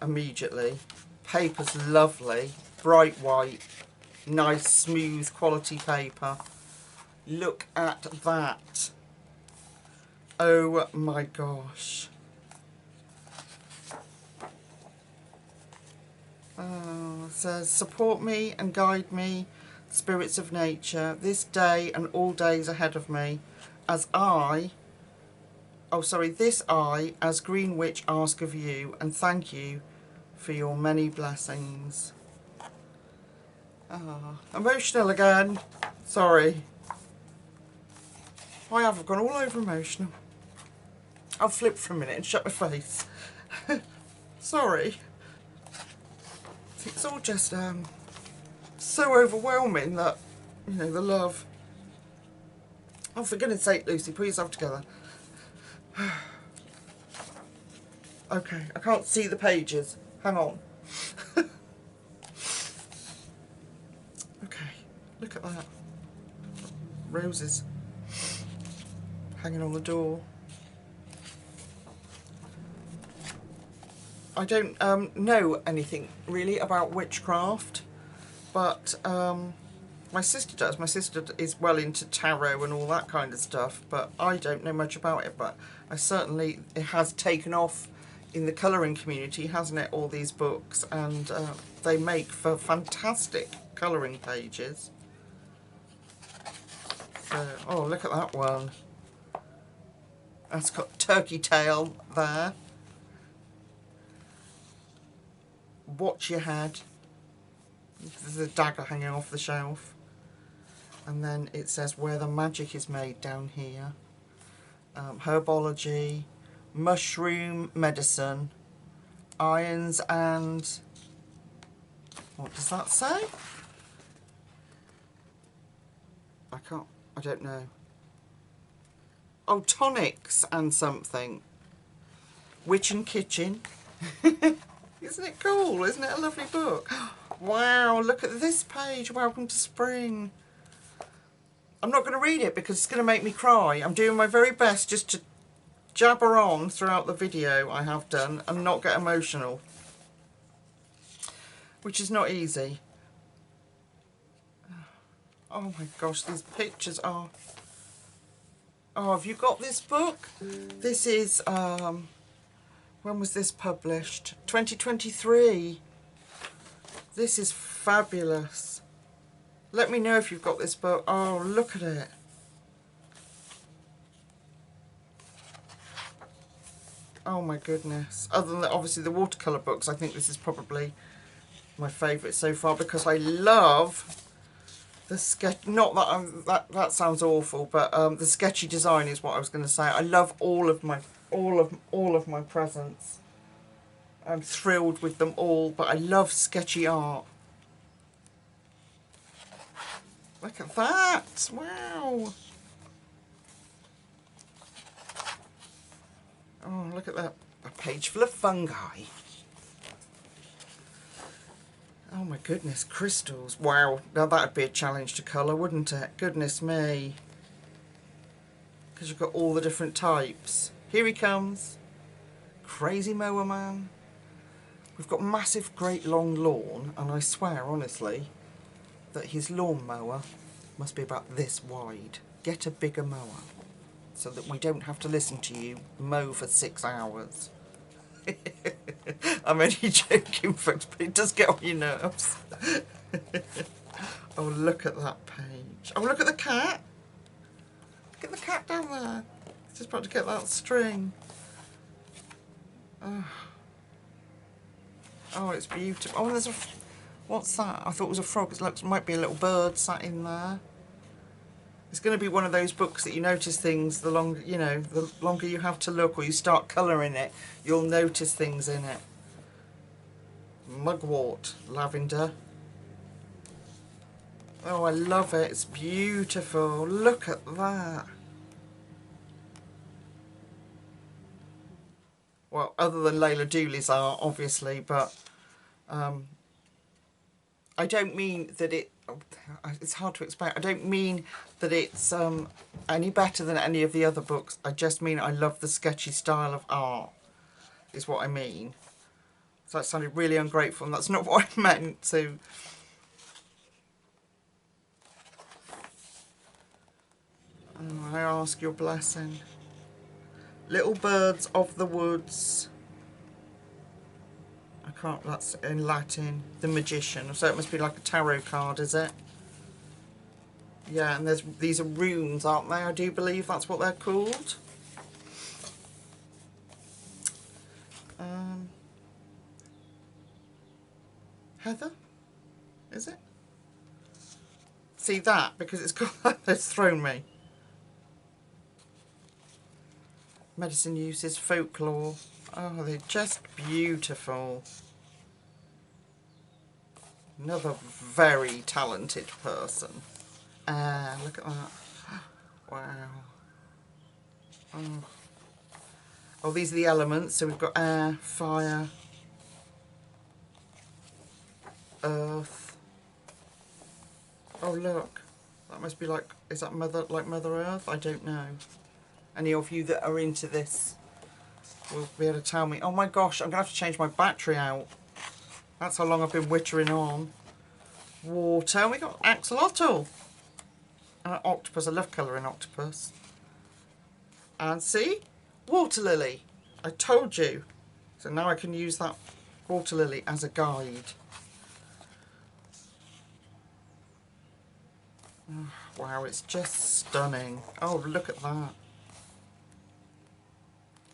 immediately. Paper's lovely, bright white, nice smooth quality paper. Look at that. Oh my gosh. It says, support me and guide me, spirits of nature, this day and all days ahead of me, as this I, as Green Witch, ask of you, and thank you for your many blessings. Emotional again. Sorry. I have gone all over emotional. I'll flip for a minute and shut my face. Sorry. It's all just so overwhelming that, you know, the love. Oh, for goodness sake, Lucy, put yourself together. Okay, I can't see the pages. Hang on. Okay, look at that. Roses hanging on the door. I don't know anything really about witchcraft, but my sister does. My sister is well into tarot and all that kind of stuff, but I don't know much about it. But I certainly, it has taken off in the colouring community, hasn't it, all these books, and they make for fantastic colouring pages. So, oh, look at that one. That's got turkey tail there. Watch your head. There's a dagger hanging off the shelf. And then it says where the magic is made down here. Herbology, mushroom medicine, irons and... what does that say? I don't know. Oh, tonics and something. Witch and Kitchen. Isn't it cool? Isn't it a lovely book? Wow, look at this page. Welcome to spring. I'm not going to read it because it's going to make me cry. I'm doing my very best just to jabber on throughout the video I have done and not get emotional, which is not easy. Oh my gosh, these pictures are... Oh, have you got this book? This is, when was this published? 2023. This is fabulous. Let me know if you've got this book. Oh, look at it. Oh my goodness. Other than obviously the watercolour books, I think this is probably my favourite so far because I love the sketch. Not that that sounds awful, but the sketchy design is what I was going to say. I love all of my presents. I'm thrilled with them all, but I love sketchy art. Look at that! Wow! Oh, look at that. A page full of fungi. Oh my goodness, crystals. Wow, now that'd be a challenge to colour, wouldn't it? Goodness me. Because you've got all the different types. Here he comes. Crazy mower man. We've got massive, great long lawn, and I swear, honestly, that his lawnmower must be about this wide. Get a bigger mower, so that we don't have to listen to you mow for 6 hours. I'm only joking, folks, but it does get on your nerves. Oh, look at that page. Oh, look at the cat. Look at the cat down there. It's just about to get that string. Oh, it's beautiful. Oh, there's a... what's that? I thought it was a frog. It looks, might be a little bird sat in there. It's going to be one of those books that you notice things the longer, you know, the longer you have to look or you start colouring it, you'll notice things in it. Mugwort, lavender. Oh, I love it. It's beautiful. Look at that. Well, other than Layla Dooley's art, obviously, but I don't mean that it's hard to explain. I don't mean that it's any better than any of the other books. I just mean I love the sketchy style of art, is what I mean. So that sounded really ungrateful, and that's not what I meant to. Oh, I ask your blessing. Little birds of the woods. I can't, that's in Latin, the Magician. So it must be like a tarot card, is it? Yeah, and these are runes, aren't they? I do believe that's what they're called. Heather? Is it? See that? Because it's got, it's thrown me. Medicine uses, folklore. Oh, they're just beautiful. Another very talented person. Look at that. Wow. Oh, these are the elements. So we've got air, fire, earth. Oh, look. That must be like, is that Mother Earth? I don't know. Any of you that are into this will be able to tell me. Oh my gosh, I'm going to have to change my battery out. That's how long I've been wittering on. Water. We got axolotl. And an octopus. I love colouring octopus. And see? Water lily. I told you. So now I can use that water lily as a guide. Oh, wow, it's just stunning. Oh, look at that.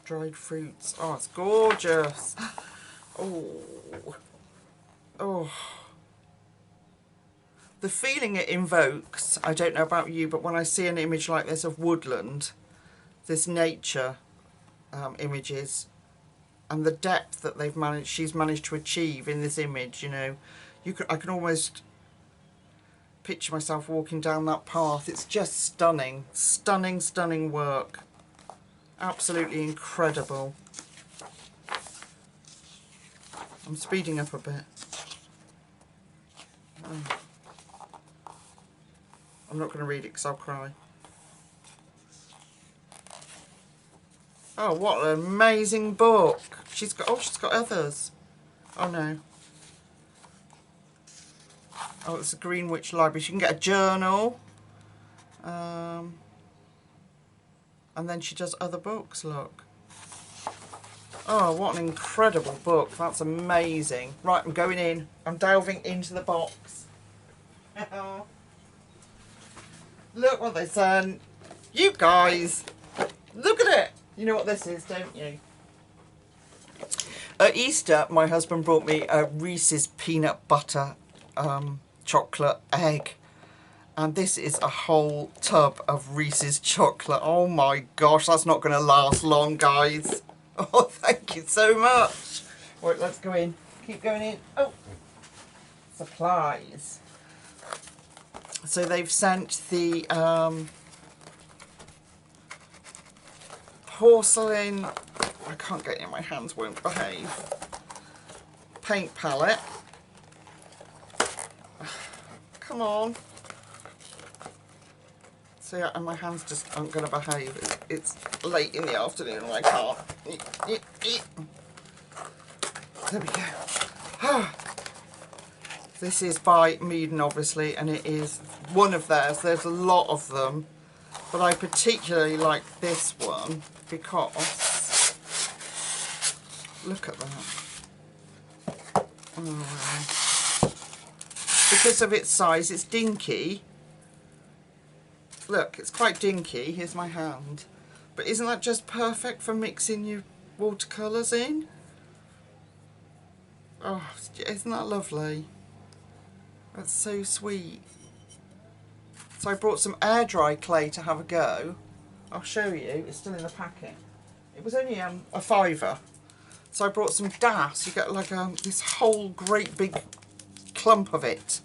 Dried fruits. Oh, it's gorgeous. Oh. Oh. The feeling it invokes, I don't know about you, but when I see an image like this of woodland, this nature images, and the depth that she's managed to achieve in this image, you know, I can almost picture myself walking down that path. It's just stunning, stunning, stunning work. Absolutely incredible. I'm speeding up a bit. Oh. I'm not going to read it because I'll cry. Oh, what an amazing book. She's got others. Oh no. Oh, it's a Greenwich Library. She can get a journal. And then she does other books, look. Oh, what an incredible book. That's amazing. Right, I'm going in. I'm delving into the box. Look what they sent. You guys, look at it. You know what this is, don't you? At Easter, my husband brought me a Reese's peanut butter chocolate egg. And this is a whole tub of Reese's chocolate. Oh my gosh, that's not going to last long, guys. Oh, thank you so much. Right, let's go in. Keep going in. Oh, supplies. So they've sent the porcelain, I can't get it in my hands, won't behave, paint palette. Come on. See, and my hands just aren't going to behave. It's late in the afternoon and I can't. There we go. This is by Meaden, obviously, and it is one of theirs. There's a lot of them, but I particularly like this one because, look at that. Oh. Because of its size, it's dinky. Look, it's quite dinky. Here's my hand. But isn't that just perfect for mixing your watercolours in? Oh, isn't that lovely? That's so sweet. So I brought some air dry clay to have a go. I'll show you. It's still in the packet. It was only a £5. So I brought some Das. You get like this whole great big clump of it.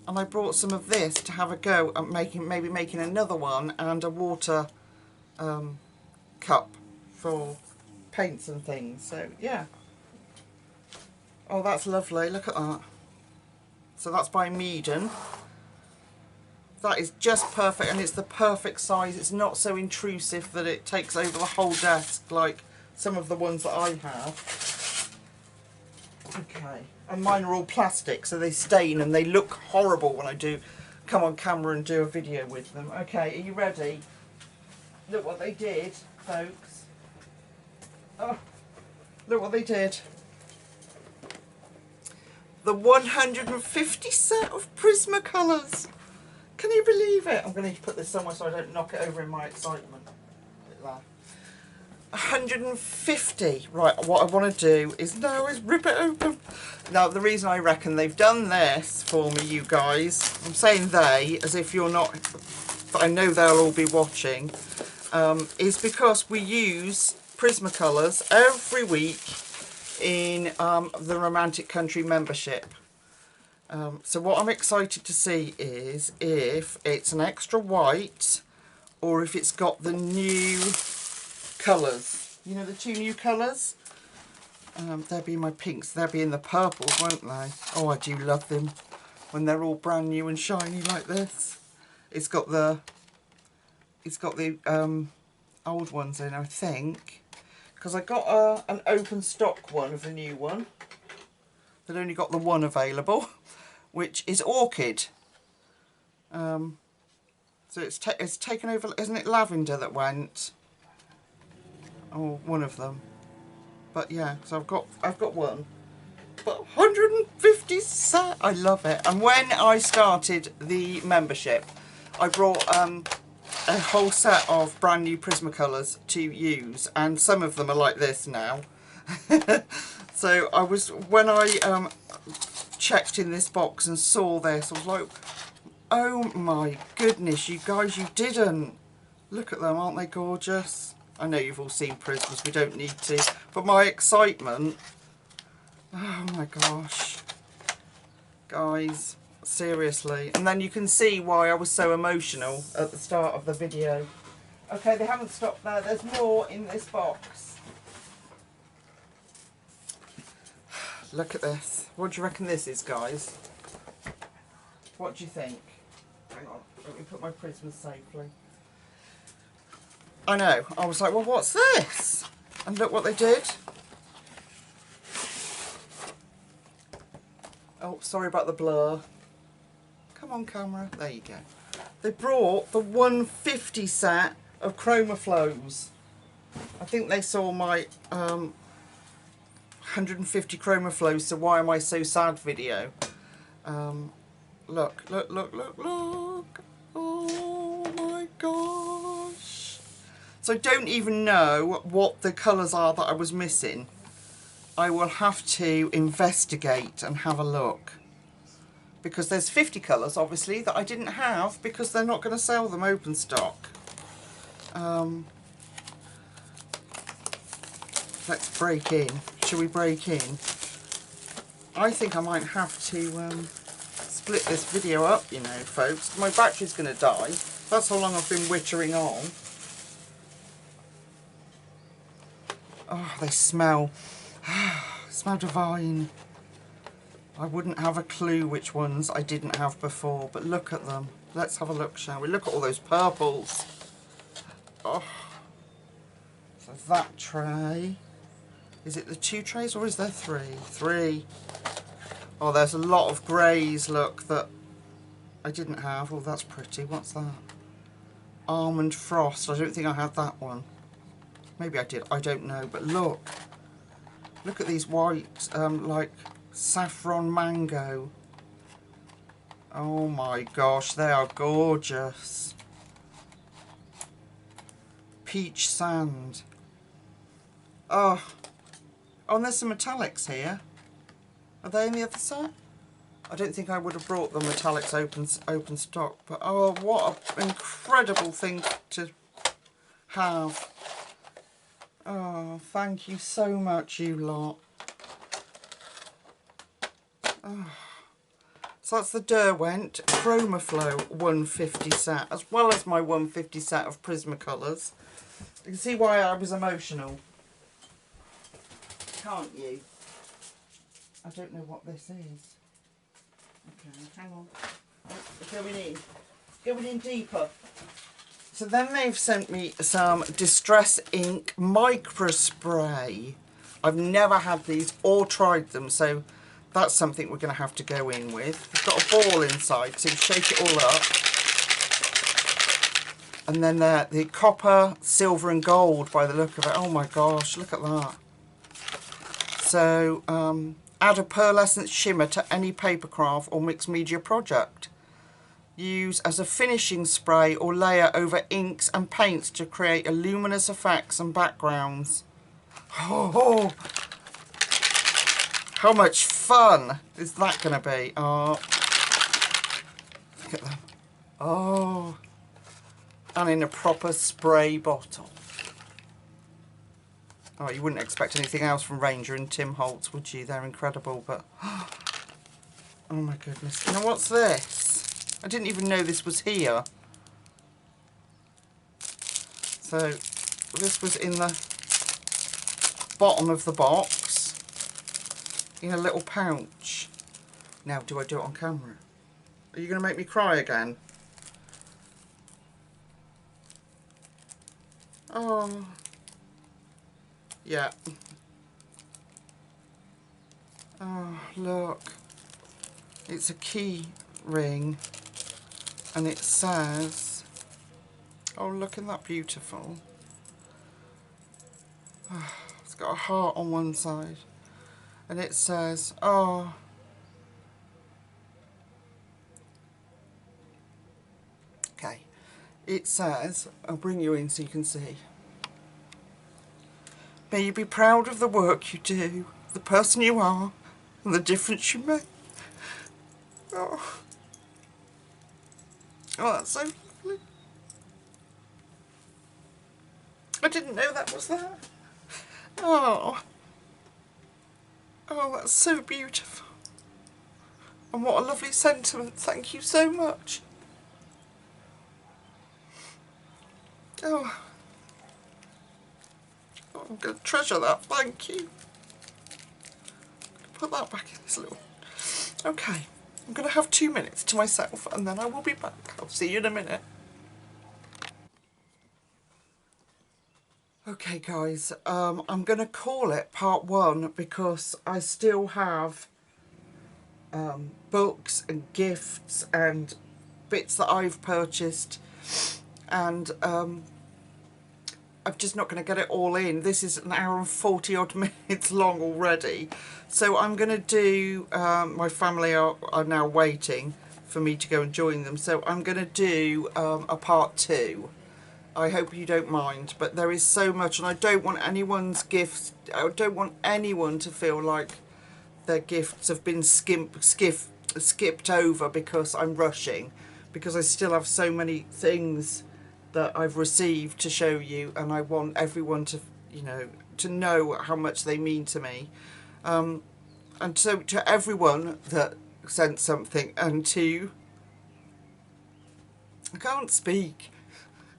And I brought some of this to have a go at maybe making another one and a water cup for paints and things. So yeah. Oh, that's lovely. Look at that. So that's by Meaden. That is just perfect, and it's the perfect size. It's not so intrusive that it takes over the whole desk like some of the ones that I have. Okay, and mine are all plastic, so they stain and they look horrible when I do come on camera and do a video with them. Okay, are you ready? Look what they did, folks. Oh, look what they did. the 150 set of Prismacolors. Can you believe it? I'm going to put this somewhere so I don't knock it over in my excitement. 150. Right, what I want to do is rip it open. Now, the reason I reckon they've done this for me, you guys, I'm saying they, as if you're not, but I know they'll all be watching, is because we use Prismacolors every week in the Romantic Country membership. So what I'm excited to see is if it's an extra white or if it's got the new colours. You know, the two new colours? They'll be my pinks. They'll be in the purples, won't they? Oh, I do love them when they're all brand new and shiny like this. It's got the old ones in, I think, because I got an open stock one of the new one. They've only got the one available, which is Orchid. So it's taken over, isn't it lavender that went? Oh, one of them. But yeah, so I've got one. But 150 set, I love it. And when I started the membership, I brought a whole set of brand new Prismacolors to use, and some of them are like this now. So when I checked in this box and saw this, I was like, oh my goodness, you guys, you didn't. Look at them, aren't they gorgeous? I know you've all seen Prismas, we don't need to. But my excitement, oh my gosh. Guys, seriously. And then you can see why I was so emotional at the start of the video. Okay, they haven't stopped there. There's more in this box. Look at this. What do you reckon this is, guys? What do you think? Hang on, let me put my Prismas safely. I know, I was like, well, what's this? And look what they did. Oh, sorry about the blur. Come on, camera. There you go. They brought the 150 set of Chroma Flows. I think they saw my 150 Chroma Flows, so why am I so sad video. Look, look, look, look, look. Oh my gosh. So I don't even know what the colours are that I was missing. I will have to investigate and have a look. Because there's 50 colours, obviously, that I didn't have because they're not going to sell them open stock. Let's break in. Shall we break in? I think I might have to split this video up, you know, folks. My battery's going to die. That's how long I've been wittering on. Oh, they smell. Smell divine. I wouldn't have a clue which ones I didn't have before, but look at them. Let's have a look, shall we? Look at all those purples. Oh. So that tray. Is it the 2 trays or is there 3? 3. Oh, there's a lot of greys, look, that I didn't have. Oh, that's pretty. What's that? Almond Frost. I don't think I had that one. Maybe I did. I don't know. But look. Look at these white, like saffron mango. Oh my gosh, they are gorgeous. Peach sand. Oh, and there's some metallics here. Are they in the other side? I don't think I would have brought the metallics open stock, but oh, what an incredible thing to have. Oh, thank you so much, you lot. Oh. So that's the Derwent Chroma Flow 150 set, as well as my 150 set of Prismacolors. You can see why I was emotional, can't you? I don't know what this is. Okay, hang on. Oh, going in deeper. So then they've sent me some Distress Ink Microspray. I've never had these or tried them, so that's something we're going to have to go in with. It's got a ball inside, so shake it all up. And then the copper, silver and gold by the look of it. Oh my gosh, look at that. So Add a pearlescent shimmer to any papercraft or mixed media project. Use as a finishing spray or layer over inks and paints to create a luminous effects and backgrounds. Oh, how much fun is that going to be? Oh, look at them. Oh, and in a proper spray bottle. Oh, you wouldn't expect anything else from Ranger and Tim Holtz, would you? They're incredible, but... Oh my goodness. Now, what's this? I didn't even know this was here. So, this was in the bottom of the box, in a little pouch. Now, do I do it on camera? Are you going to make me cry again? Oh... Yeah. Oh, look. It's a key ring. And it says... Oh, look, isn't that beautiful? Oh, it's got a heart on one side. And it says... Oh... Okay. It says... I'll bring you in so you can see. May you be proud of the work you do, the person you are, and the difference you make. Oh, oh, that's so lovely. I didn't know that was there. Oh, oh, that's so beautiful. And what a lovely sentiment. Thank you so much. Oh. I'm going to treasure that, thank you. Put that back in this little... Okay, I'm going to have 2 minutes to myself and then I will be back. I'll see you in a minute. Okay guys, I'm going to call it part 1 because I still have books and gifts and bits that I've purchased, and I'm just not going to get it all in. This is an hour and 40 odd minutes long already. So I'm going to do, my family are now waiting for me to go and join them. So I'm going to do a part 2. I hope you don't mind, but there is so much, and I don't want anyone's gifts, I don't want anyone to feel like their gifts have been skipped over because I'm rushing, because I still have so many things that I've received to show you, and I want everyone to, you know, to know how much they mean to me. And so to everyone that sent something, and to, I can't speak,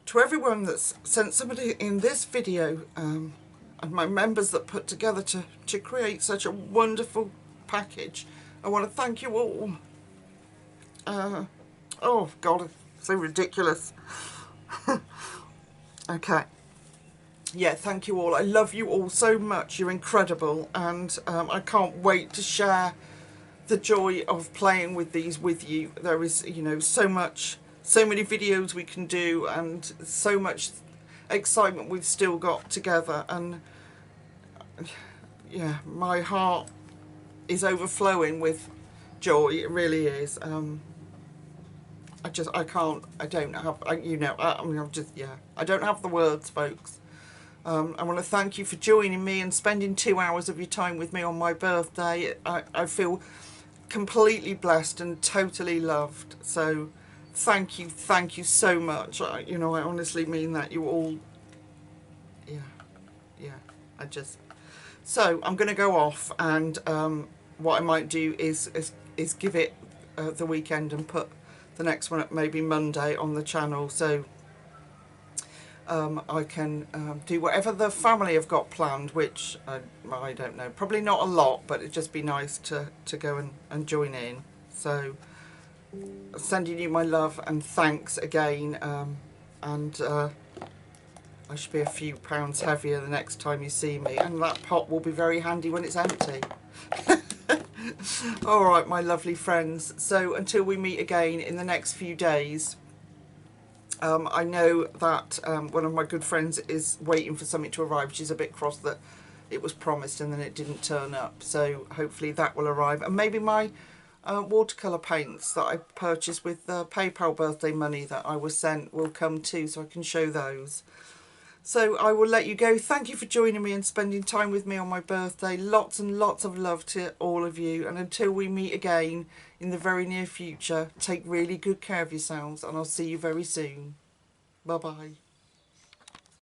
to everyone that's sent somebody in this video, and my members that put together to create such a wonderful package, I want to thank you all. Oh God, it's so ridiculous. Okay, yeah, thank you all. I love you all so much. You're incredible, and I can't wait to share the joy of playing with these with you. There is, you know, so many videos we can do, and so much excitement we've still got together, and yeah, my heart is overflowing with joy. It really is. I don't have, you know, I mean, I don't have the words, folks. I want to thank you for joining me and spending 2 hours of your time with me on my birthday. I feel completely blessed and totally loved. So thank you so much. You know, I honestly mean that. You all, yeah, so I'm going to go off, and what I might do is give it the weekend and put the next one up maybe Monday on the channel, so I can do whatever the family have got planned, which I don't know, probably not a lot, but it'd just be nice to go and join in. So sending you my love and thanks again, and I should be a few pounds heavier the next time you see me, and that pot will be very handy when it's empty. Alright, my lovely friends, so until we meet again in the next few days, I know that one of my good friends is waiting for something to arrive. She's a bit cross that it was promised and then it didn't turn up. So hopefully that will arrive, and maybe my watercolour paints that I purchased with the PayPal birthday money that I was sent will come too, so I can show those. So I will let you go. Thank you for joining me and spending time with me on my birthday. Lots and lots of love to all of you, and until we meet again in the very near future, take really good care of yourselves, and I'll see you very soon. Bye bye.